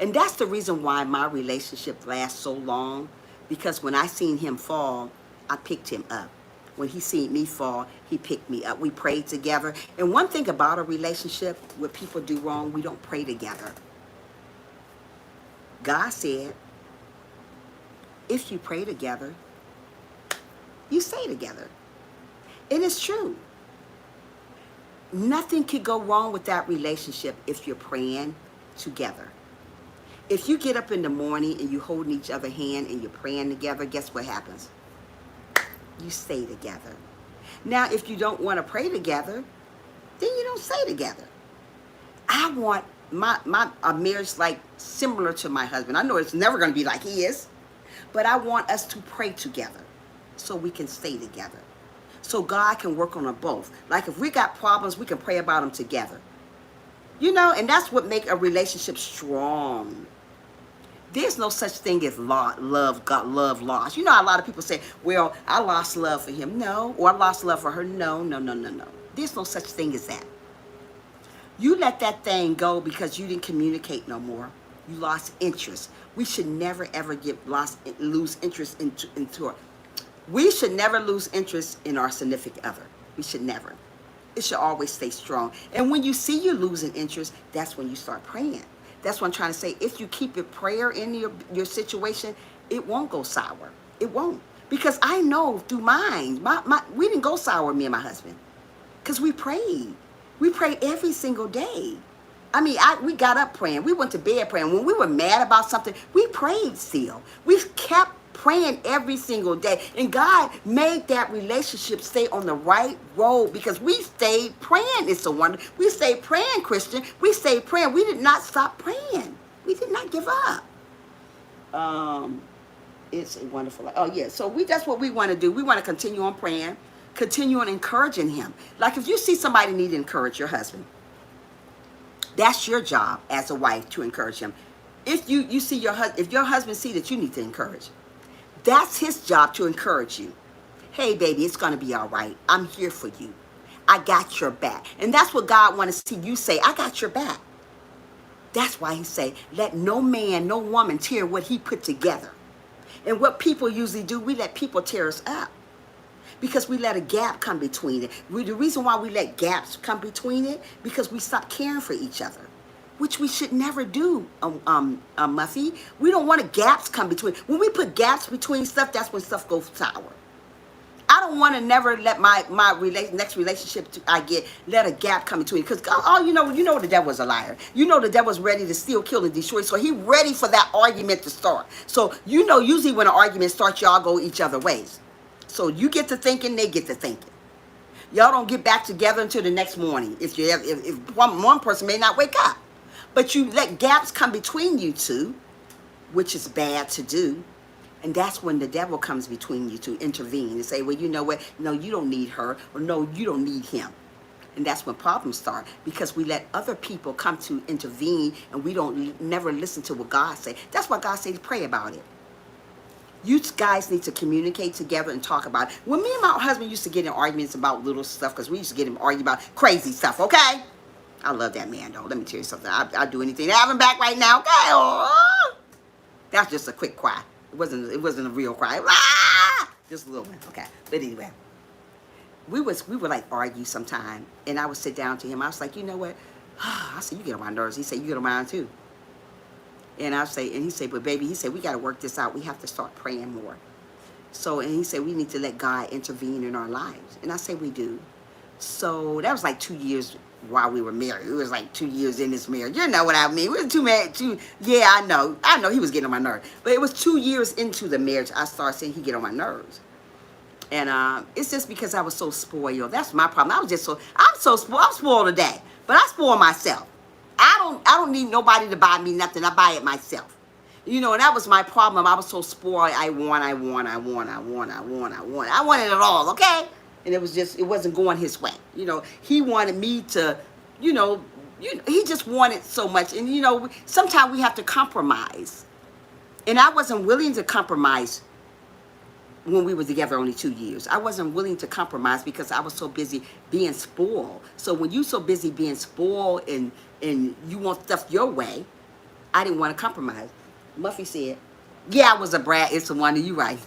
And that's the reason why my relationship lasts so long, because when I seen him fall, I picked him up. When he seen me fall, he picked me up. We prayed together. And one thing about a relationship, what people do wrong, we don't pray together. God said, if you pray together, you stay together. And it's true. Nothing could go wrong with that relationship if you're praying together. If you get up in the morning and you're holding each other's hand and you're praying together, guess what happens? You stay together. Now, if you don't want to pray together, then you don't stay together. I want a marriage like similar to my husband. I know it's never going to be like his, but I want us to pray together so we can stay together. So God can work on them both. Like if we got problems, we can pray about them together. You know, and that's what makes a relationship strong. There's no such thing as love lost. You know how a lot of people say, well, I lost love for him. No. Or I lost love for her. No. There's no such thing as that. You let that thing go because you didn't communicate no more. You lost interest. We should never, ever lose interest into we should never lose interest in our significant other. We should never. It should always stay strong. And when you see you losing interest, that's when you start praying. That's what I'm trying to say. If you keep your prayer in your situation, it won't go sour. It won't. Because I know through mine, we didn't go sour, me and my husband. Because we prayed. We prayed every single day. I mean, we got up praying. We went to bed praying. When we were mad about something, we prayed still. We kept praying every single day. And God made that relationship stay on the right road because we stayed praying. It's a wonder. We stayed praying, Christian. We stayed praying. We did not stop praying. We did not give up. It's a wonderful life. Oh, yeah. So that's what we want to do. We want to continue on praying, continue on encouraging him. Like if you see somebody need to encourage your husband, that's your job as a wife to encourage him. If you see if your husband see that you need to encourage, that's his job to encourage you. Hey, baby, it's going to be all right. I'm here for you. I got your back. And that's what God wants to see you say. I got your back. That's why he say, let no man, no woman tear what he put together. And what people usually do, we let people tear us up. Because we let a gap come between it. The reason why we let gaps come between it, because we stop caring for each other. Which we should never do, Muffy. We don't want gaps come between. When we put gaps between stuff, that's when stuff goes sour. I don't want to never let my next relationship I get, let a gap come between. Because you know the devil was a liar. You know the devil's ready to steal, kill, and destroy. So he ready for that argument to start. So usually when an argument starts, y'all go each other ways. So you get to thinking, they get to thinking. Y'all don't get back together until the next morning. If one person may not wake up. But you let gaps come between you two, which is bad to do. And that's when the devil comes between you to intervene and say, well, you know what? No, you don't need her. Or no, you don't need him. And that's when problems start. Because we let other people come to intervene and we don't never listen to what God say. That's why God said to pray about it. You guys need to communicate together and talk about it. When me and my husband used to get in arguments about little stuff, because we used to get him arguing about crazy stuff, okay? I love that man, though. Let me tell you something. I'd do anything to have him back right now, okay? Oh, that's just a quick cry. It wasn't a real cry. Ah! Just a little one, okay? But anyway, we would like argue sometime, and I would sit down to him. I was like, you know what? I said, you get on my nerves. He said, you get on mine too. And he said, but baby, he said, we got to work this out. We have to start praying more. So, and he said, we need to let God intervene in our lives. And I say, we do. So that was like 2 years while we were married. It was like 2 years in this marriage. You know what I mean? We were yeah, I know he was getting on my nerves. But it was 2 years into the marriage, I started saying he get on my nerves. And it's just because I was so spoiled. That's my problem. I'm so spoiled. I'm spoiled today. But I spoil myself. I don't need nobody to buy me nothing. I buy it myself. And that was my problem. I was so spoiled. I wanted it all, okay? And it wasn't going his way. He wanted me to, he just wanted so much. And, sometimes we have to compromise. And I wasn't willing to compromise when we were together only 2 years. I wasn't willing to compromise because I was so busy being spoiled. So when you're so busy being spoiled and you want stuff your way, I didn't want to compromise. Muffy said, yeah, I was a brat. It's a wonder. You right.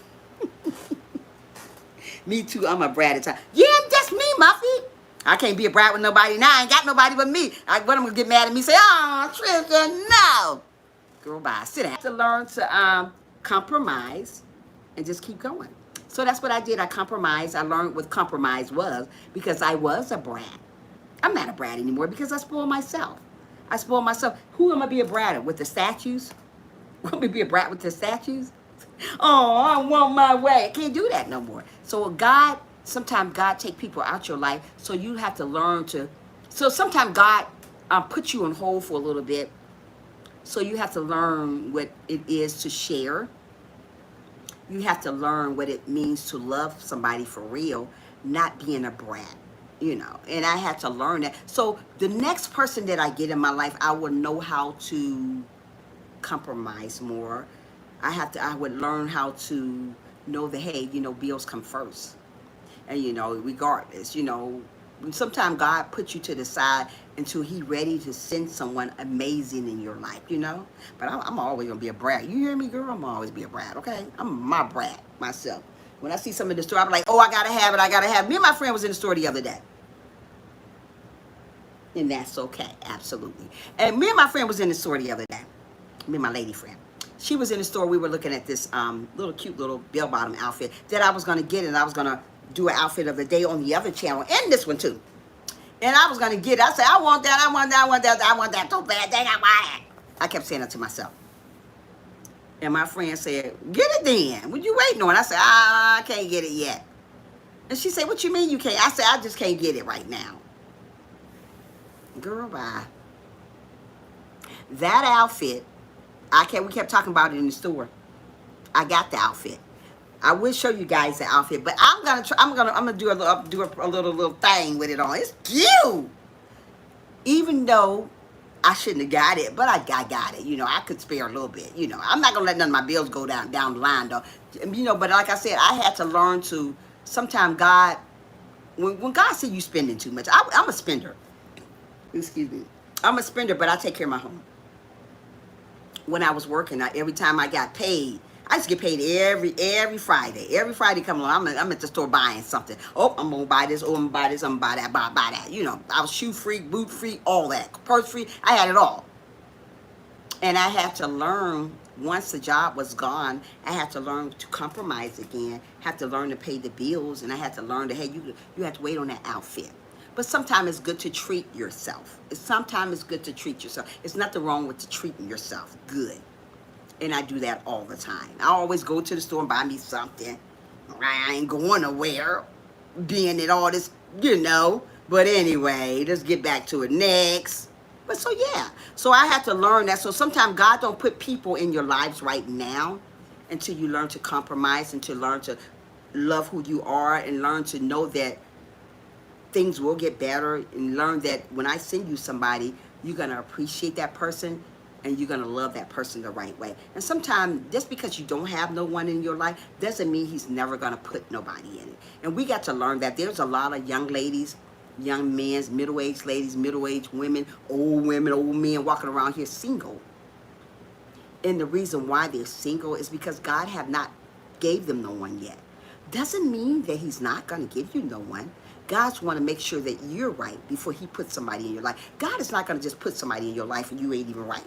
Me too. I'm a brat at times. Yeah, that's me, Muffy. I can't be a brat with nobody now. I ain't got nobody but me. What I'm going to get mad at me say, oh, Trisha, no. Girl, bye. Sit down. To learn to compromise and just keep going. So that's what I did. I compromised. I learned what compromise was because I was a brat. I'm not a brat anymore because I spoiled myself. I spoiled myself. Who am I be a brat with? The statues? Want me to be a brat with the statues? Oh, I want my way. I can't do that no more. So sometimes God take people out your life, so you have to learn to. So sometimes God put you on hold for a little bit, so you have to learn what it is to share. You have to learn what it means to love somebody for real, not being a brat, And I had to learn that. So the next person that I get in my life, I will know how to compromise more. I would learn how to know that, hey, bills come first. And, regardless, sometimes God puts you to the side until He ready to send someone amazing in your life, But I'm always going to be a brat. You hear me, girl? I'm always be a brat, okay? I'm my brat myself. When I see something in the store, I'm like, oh, I got to have it. Me and my friend was in the store the other day. And that's okay, absolutely. And me and my friend was in the store the other day. Me and my lady friend. She was in the store. We were looking at this cute little bell-bottom outfit that I was going to get, and I was going to do an outfit of the day on the other channel and this one too. And I was going to get it. I said, I want that, I want that, I want that, I want that so bad. Dang, I want it. I kept saying that to myself. And my friend said, get it then. What you waiting on? I said, I can't get it yet. And she said, what you mean you can't? I said, I just can't get it right now. Girl, bye. That outfit, we kept talking about it in the store. I got the outfit. I will show you guys the outfit, but I'm gonna do a little thing with it on. It's cute. Even though I shouldn't have got it, but I got it. You know, I could spare a little bit. You know, I'm not gonna let none of my bills go down the line though. You know, but like I said, I had to learn to. Sometimes God, when God see you spending too much, I'm a spender. Excuse me, I'm a spender, but I take care of my home. When I was working, every time I got paid, I used to get paid every Friday. Every Friday come along, I'm at the store buying something. Oh, I'm gonna buy this. Oh, I'm gonna buy this. I'm gonna buy that. Buy that. You know, I was shoe free, boot free, all that, purse free. I had it all. And I had to learn, once the job was gone, I had to learn to compromise again. Had to learn to pay the bills, and I had to learn that, hey, you have to wait on that outfit. But sometimes it's good to treat yourself. Sometimes it's good to treat yourself. It's nothing wrong with treating yourself good. And I do that all the time. I always go to the store and buy me something. I ain't going nowhere, being at all this, you know. But anyway, let's get back to it next. But so yeah, so I had to learn that. So sometimes God don't put people in your lives right now until you learn to compromise and to learn to love who you are and learn to know that things will get better, and learn that when I send you somebody, you're going to appreciate that person and you're going to love that person the right way. And sometimes just because you don't have no one in your life doesn't mean he's never going to put nobody in it. And we got to learn that. There's a lot of young ladies, young men, middle-aged ladies, middle-aged women, old men walking around here single. And the reason why they're single is because God have not gave them no one yet. Doesn't mean that he's not going to give you no one. God's want to make sure that you're right before he puts somebody in your life. God is not going to just put somebody in your life and you ain't even right.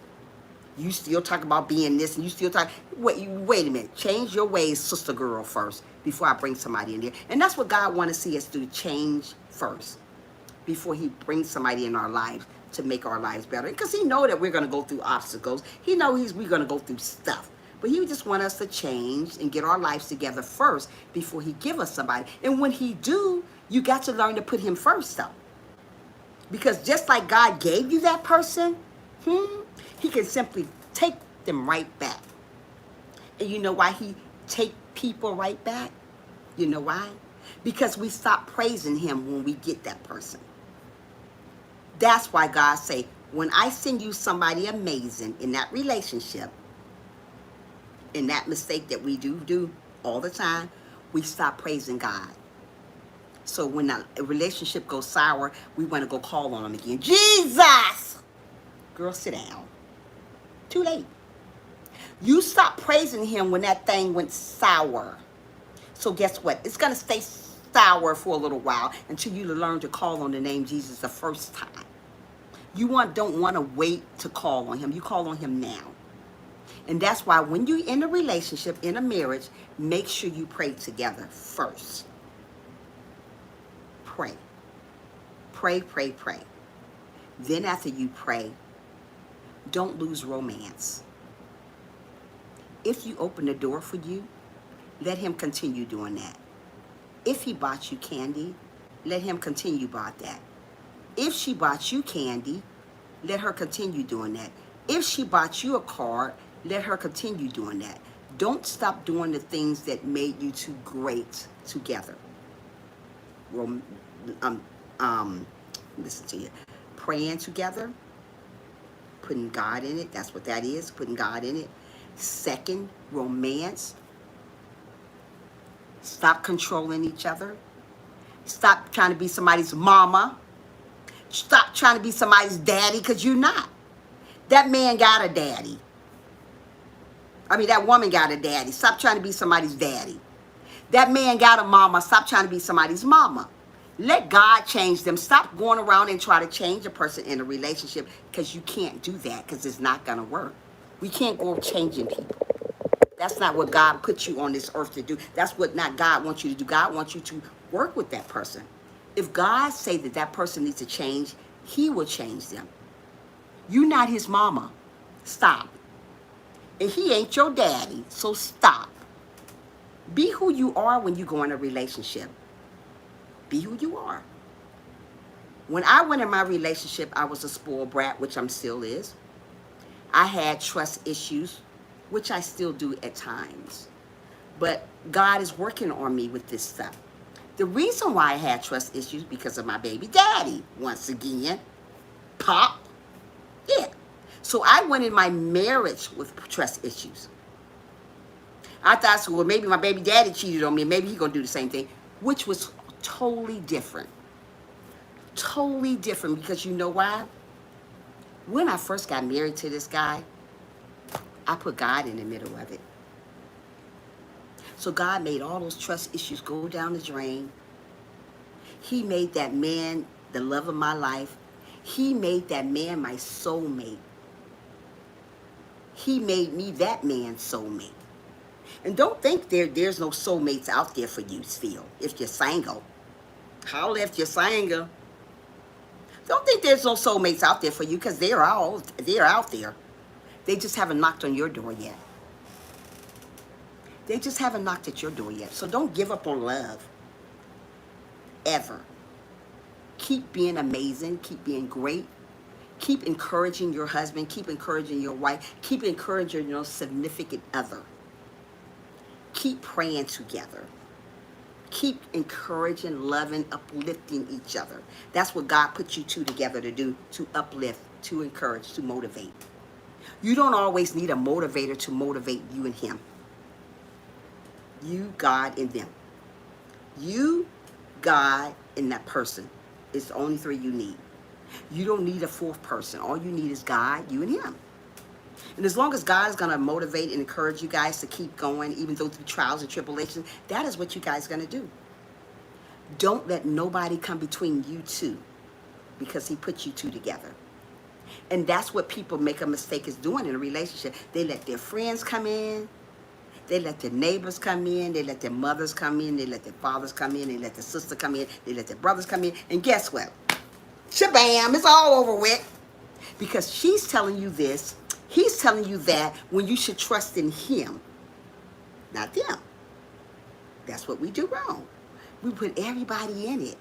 You still talk about being this and you still talk. Wait a minute. Change your ways, sister girl, first before I bring somebody in there. And that's what God want to see us do. Change first before he brings somebody in our lives to make our lives better. Because he know that we're going to go through obstacles. He know we're going to go through stuff. But he just want us to change and get our lives together first before he give us somebody. And when he do, you got to learn to put him first though. Because just like God gave you that person, he can simply take them right back. And you know why he take people right back? You know why? Because we stop praising him when we get that person. That's why God say, when I send you somebody amazing in that relationship, in that mistake that we do all the time, we stop praising God. So when a relationship goes sour, we want to go call on him again. Jesus! Girl, sit down. Too late. You stop praising him when that thing went sour. So guess what? It's going to stay sour for a little while until you learn to call on the name Jesus the first time. You don't want to wait to call on him. You call on him now. And that's why when you're in a relationship, in a marriage, make sure you pray together first. Pray. Pray, pray, pray. Then after you pray, don't lose romance. If you open the door for you, let him continue doing that. If he bought you candy, let him continue about that. If she bought you candy, let her continue doing that. If she bought you a card, let her continue doing that. Don't stop doing the things that made you two great together. Listen to you. Praying together, putting God in it. That's what that is, putting God in it. Second, romance. Stop controlling each other. Stop trying to be somebody's mama. Stop trying to be somebody's daddy, because you're not. That man got a daddy. I mean, that woman got a daddy. Stop trying to be somebody's daddy. That man got a mama. Stop trying to be somebody's mama. Let God change them. Stop going around and try to change a person in a relationship, because you can't do that, because it's not going to work. We can't go changing people. That's not what God put you on this earth to do. That's what not God wants you to do. God wants you to work with that person If God say that that person needs to change, he will change them. You not his mama. Stop. And he ain't your daddy, so stop. Be who you are when you go in a relationship. Be who you are. When I went in my relationship, I was a spoiled brat, which I'm still is. I had trust issues, which I still do at times. But God is working on me with this stuff. The reason why I had trust issues because of my baby daddy, once again. Pop. Yeah. So I went in my marriage with trust issues. I thought, so, well, maybe my baby daddy cheated on me, and maybe he's going to do the same thing, which was totally different. Totally different, because you know why? When I first got married to this guy, I put God in the middle of it. So God made all those trust issues go down the drain. He made that man the love of my life. He made that man my soulmate. He made me that man's soulmate. And don't think there's no soulmates out there for you still, if you're single. Holla if you're single. Don't think there's no soulmates out there for you, because they're out there. They just haven't knocked on your door yet. They just haven't knocked at your door yet. So don't give up on love. Ever. Keep being amazing. Keep being great. Keep encouraging your husband. Keep encouraging your wife. Keep encouraging your significant other. Keep praying together. Keep encouraging, loving, uplifting each other. That's what God put you two together to do, to uplift, to encourage, to motivate. You don't always need a motivator to motivate you and him. You, God, and them. You, God, and that person is the only three you need. You don't need a fourth person. All you need is God, you, and him. And as long as God is going to motivate and encourage you guys to keep going, even though through trials and tribulations, that is what you guys are going to do. Don't let nobody come between you two, because he put you two together. And that's what people make a mistake is doing in a relationship. They let their friends come in. They let their neighbors come in. They let their mothers come in. They let their fathers come in. They let their sister come in. They let their brothers come in. And guess what? Shabam, it's all over with. Because she's telling you this. He's telling you that, when you should trust in him, not them. That's what we do wrong. We put everybody in it.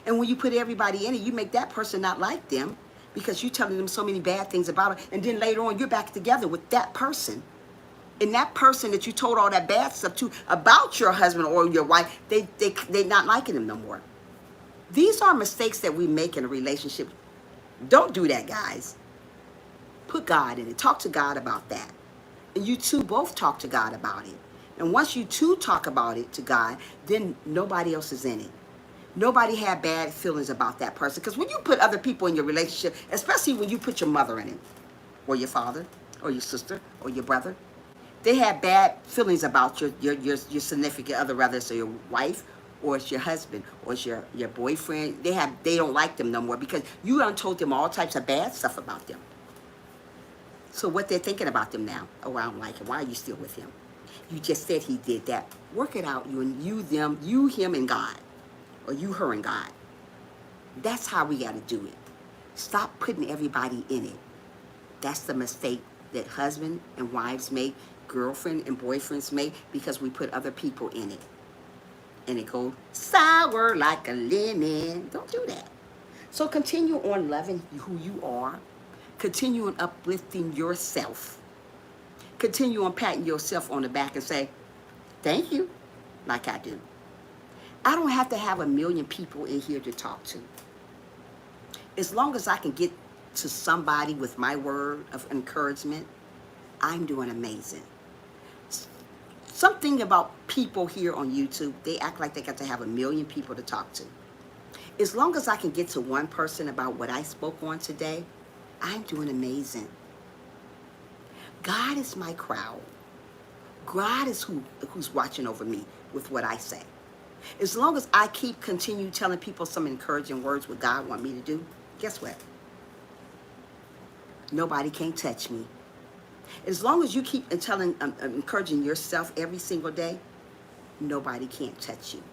And when you put everybody in it, you make that person not like them, because you're telling them so many bad things about it. And then later on, you're back together with that person. And that person that you told all that bad stuff to about your husband or your wife, they're not liking him no more. These are mistakes that we make in a relationship. Don't do that, guys. Put God in it. Talk to God about that. And you two both talk to God about it. And once you two talk about it to God, then nobody else is in it. Nobody had bad feelings about that person. Because when you put other people in your relationship, especially when you put your mother in it, or your father, or your sister, or your brother, they have bad feelings about your significant other, whether it's your wife, or it's your husband, or it's your boyfriend. They don't like them no more, because you done told them all types of bad stuff about them. So what they're thinking about them now, oh, I don't like him. Why are you still with him? You just said he did that. Work it out, you, him, and God. Or you, her, and God. That's how we got to do it. Stop putting everybody in it. That's the mistake that husband and wives make, girlfriend and boyfriends make, because we put other people in it. And it goes sour like a lemon. Don't do that. So continue on loving who you are. Continue on uplifting yourself. Continue on patting yourself on the back and say, thank you, like I do. I don't have to have a million people in here to talk to. As long as I can get to somebody with my word of encouragement, I'm doing amazing. Something about people here on YouTube, they act like they got to have a million people to talk to. As long as I can get to one person about what I spoke on today, I'm doing amazing. God is my crowd. God is who's watching over me with what I say. As long as I continue telling people some encouraging words what God want me to do, guess what? Nobody can touch me. As long as you keep encouraging yourself every single day, nobody can't touch you.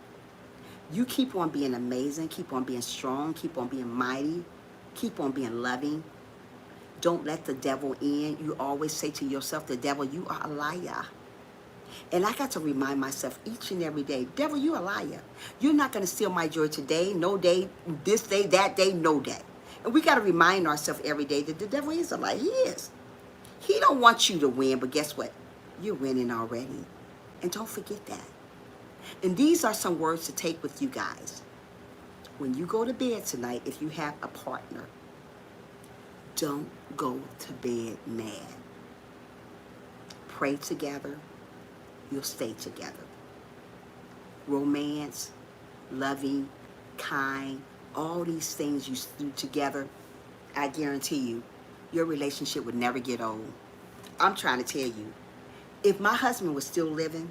You keep on being amazing, keep on being strong, keep on being mighty, keep on being loving. Don't let the devil in. You always say to yourself, the devil, you are a liar. And I got to remind myself each and every day, devil, you a liar. You're not going to steal my joy today, no day, this day, that day, no day. And we got to remind ourselves every day that the devil is a liar. He is. He don't want you to win, but guess what? You're winning already. And don't forget that. And these are some words to take with you guys. When you go to bed tonight, if you have a partner, don't go to bed mad. Pray together. You'll stay together. Romance, loving, kind, all these things you do together, I guarantee you, your relationship would never get old. I'm trying to tell you, if my husband was still living,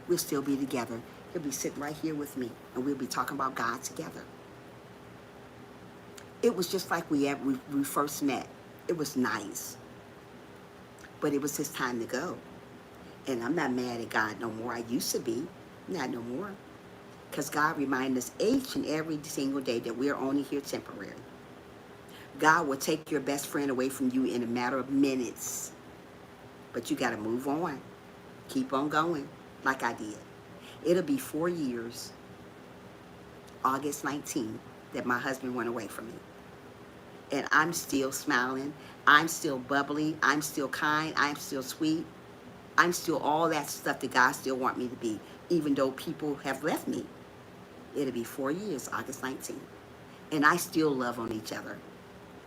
we'll still be together. He'll be sitting right here with me, and we'll be talking about God together. It was just like we first met. It was nice. But it was his time to go. And I'm not mad at God no more. I used to be. Not no more. Because God reminds us each and every single day that we're only here temporary. God will take your best friend away from you in a matter of minutes. But you got to move on. Keep on going like I did. It'll be 4 years, August 19th, that my husband went away from me. And I'm still smiling. I'm still bubbly. I'm still kind. I'm still sweet. I'm still all that stuff that God still wants me to be, even though people have left me. It'll be 4 years, August 19th. And I still love on each other.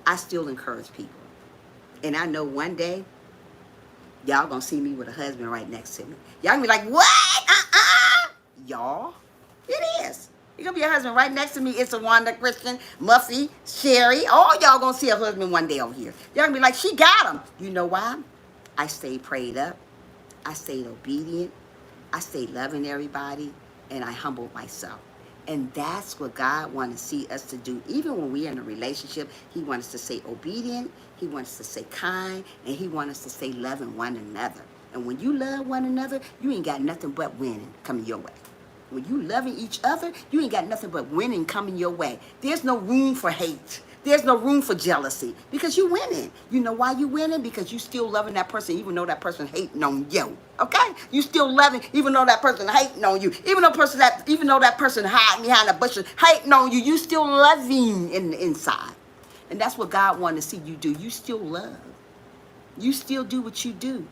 I still encourage people. And I know one day, y'all gonna see me with a husband right next to me. Y'all gonna be like, what? Y'all, it is. You're gonna be a husband right next to me. It's a Wanda, Christian, Muffy, Sherry. All y'all gonna see a husband one day over here. Y'all gonna be like, she got him. You know why? I stayed prayed up. I stayed obedient. I stayed loving everybody. And I humbled myself. And that's what God wants to see us to do. Even when we're in a relationship, He wants us to stay obedient. He wants us to stay kind. And He wants us to stay loving one another. And when you love one another, you ain't got nothing but winning coming your way. When you loving each other, you ain't got nothing but winning coming your way. There's no room for hate. There's no room for jealousy because you winning. You know why you winning? Because you still loving that person even though that person hating on you. Okay? You still loving even though that person hating on you. Even though that person hiding behind the bushes hating on you, you still loving in the inside. And that's what God wants to see you do. You still love. You still do what you do.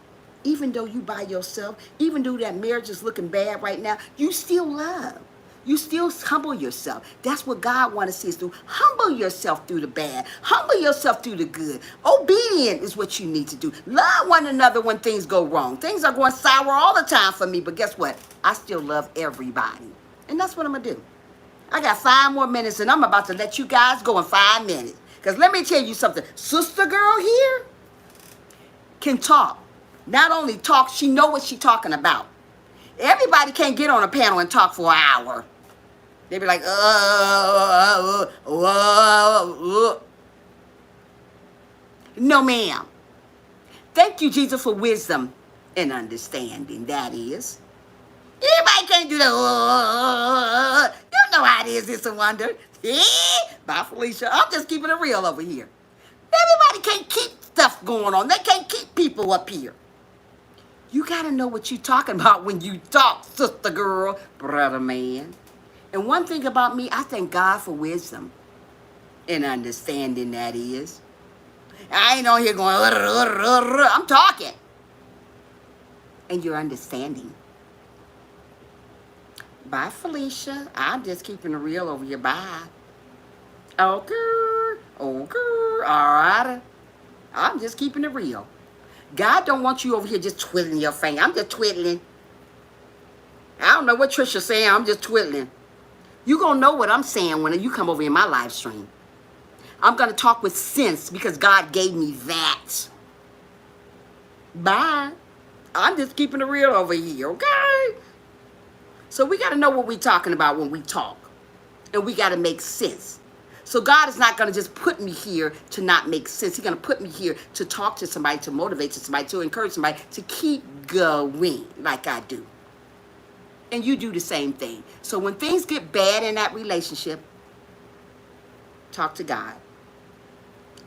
Even though you by yourself, even though that marriage is looking bad right now, you still love. You still humble yourself. That's what God wants to see us do. Humble yourself through the bad. Humble yourself through the good. Obedient is what you need to do. Love one another when things go wrong. Things are going sour all the time for me, but guess what? I still love everybody. And that's what I'm going to do. I got 5 more minutes, and I'm about to let you guys go in 5 minutes. Because let me tell you something. Sister girl here can talk. Not only talk, she know what she talking about. Everybody can't get on a panel and talk for an hour. They be like, No, ma'am. Thank you, Jesus, for wisdom and understanding, that is. Everybody can't do that. You know how it is, it's a wonder. Bye, Felicia. I'm just keeping it real over here. Everybody can't keep stuff going on. They can't keep people up here. You got to know what you're talking about when you talk, sister girl, brother man. And one thing about me, I thank God for wisdom and understanding, that is. I ain't on here going, I'm talking. And you're understanding. Bye, Felicia. I'm just keeping it real over here. Bye. Okay. All right. I'm just keeping it real. God don't want you over here just twiddling your finger. I'm just twiddling. I don't know what Trisha's saying. I'm just twiddling. You're going to know what I'm saying when you come over in my live stream. I'm going to talk with sense because God gave me that. Bye. I'm just keeping it real over here, okay? So we got to know what we're talking about when we talk. And we got to make sense. So God is not going to just put me here to not make sense. He's going to put me here to talk to somebody, to motivate somebody, to encourage somebody, to keep going like I do. And you do the same thing. So when things get bad in that relationship, talk to God.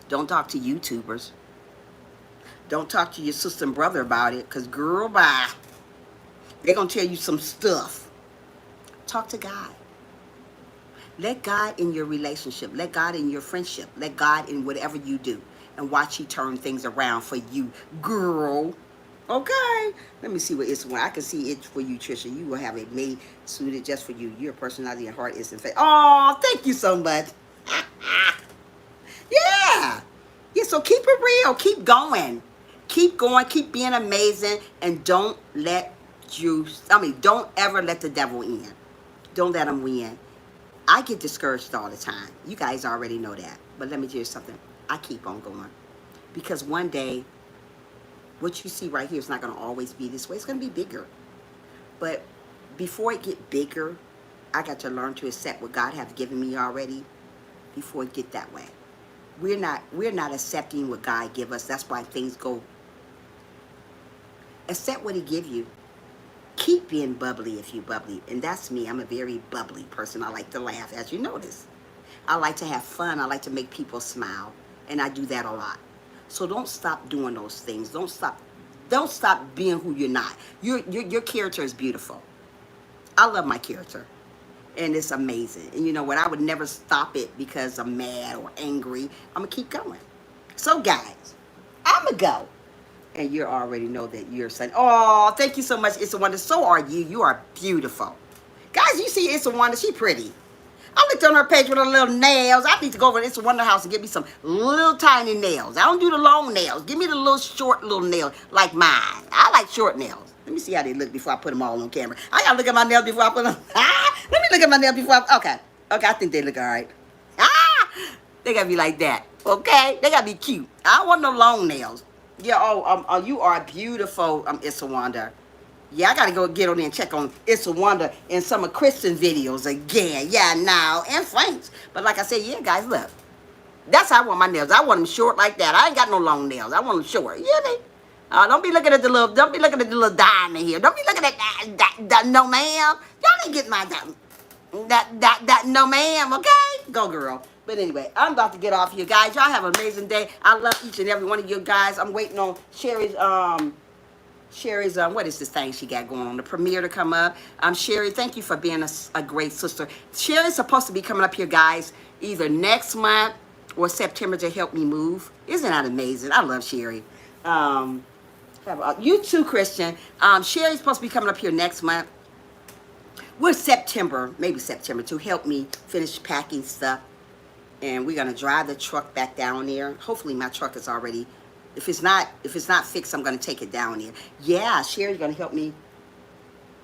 Don't talk to YouTubers. Don't talk to your sister and brother about it, because girl, bye. They're going to tell you some stuff. Talk to God. Let God in your relationship. Let God in your friendship. Let God in whatever you do. And watch He turn things around for you, girl. Okay? Let me see what it's one. I can see it for you, Trisha. You will have it made suited just for you. Your personality and heart is in faith. Oh, thank you so much. Yeah. Yeah, so keep it real. Keep going. Keep going. Keep being amazing. And don't ever let the devil in. Don't let him win. I get discouraged all the time. You guys already know that. But let me tell you something. I keep on going. Because one day, what you see right here is not going to always be this way. It's going to be bigger. But before it get bigger, I got to learn to accept what God has given me already before it get that way. We're not accepting what God give us. That's why things go. Accept what He give you. Keep being bubbly if you bubbly. And that's me. I'm a very bubbly person. I like to laugh, as you notice. I like to have fun. I like to make people smile. And I do that a lot. So don't stop doing those things. Don't stop being who you're not. Your character is beautiful. I love my character. And it's amazing. And you know what? I would never stop it because I'm mad or angry. I'm going to keep going. So guys, I'm going to go. And you already know that you're saying, oh, thank you so much, It's a Wonder. So are you. You are beautiful. Guys, you see It's a Wonder. She pretty. I looked on her page with her little nails. I need to go over to It's a Wonder house and get me some little tiny nails. I don't do the long nails. Give me the little short little nails like mine. I like short nails. Let me see how they look before I put them all on camera. I gotta look at my nails before I put them. Let me look at my nails before okay, I think they look all right. They gotta be like that. Okay? They gotta be cute. I don't want no long nails. Yeah, you are beautiful, It's a Wonder. Yeah, I gotta go get on there and check on It's a Wonder and some of Kristen videos again. Yeah, now, and Frank's. But like I said, yeah, guys, look. That's how I want my nails. I want them short like that. I ain't got no long nails. I want them short. You hear me? Don't be looking at the little diamond here. Don't be looking at that no ma'am. Y'all ain't getting my that no ma'am, okay? Go girl. But anyway, I'm about to get off here, guys. Y'all have an amazing day. I love each and every one of you guys. I'm waiting on Sherry's what is this thing she got going on? The premiere to come up. Sherry, thank you for being a great sister. Sherry's supposed to be coming up here, guys, either next month or September to help me move. Isn't that amazing? I love Sherry. You too, Christian. Sherry's supposed to be coming up here next month. We're September, maybe September, to help me finish packing stuff. And we're gonna drive the truck back down there. Hopefully my truck is already, if it's not fixed, I'm gonna take it down there. Yeah, Sherry's gonna help me.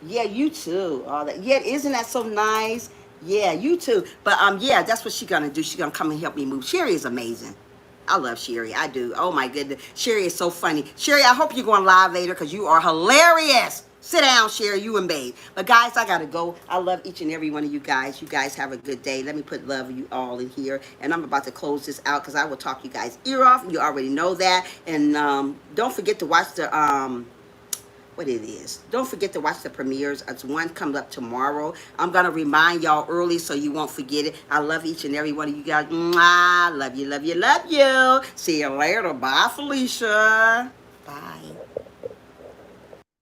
Yeah, you too. All that. Yeah, isn't that so nice? Yeah, you too. But yeah, that's what she's gonna do. She's gonna come and help me move. Sherry is amazing. I love Sherry. I do. Oh my goodness. Sherry is so funny. Sherry, I hope you're going live later because you are hilarious. Sit down, Sherry, you and babe. But guys, I gotta go. I love each and every one of you guys. You guys have a good day. Let me put love of you all in here. And I'm about to close this out because I will talk you guys' ear off. You already know that. And don't forget to watch the what it is. Don't forget to watch the premieres. It's one comes up tomorrow. I'm going to remind y'all early so you won't forget it. I love each and every one of you guys. Mwah. Love you, love you, love you. See you later. Bye, Felicia. Bye.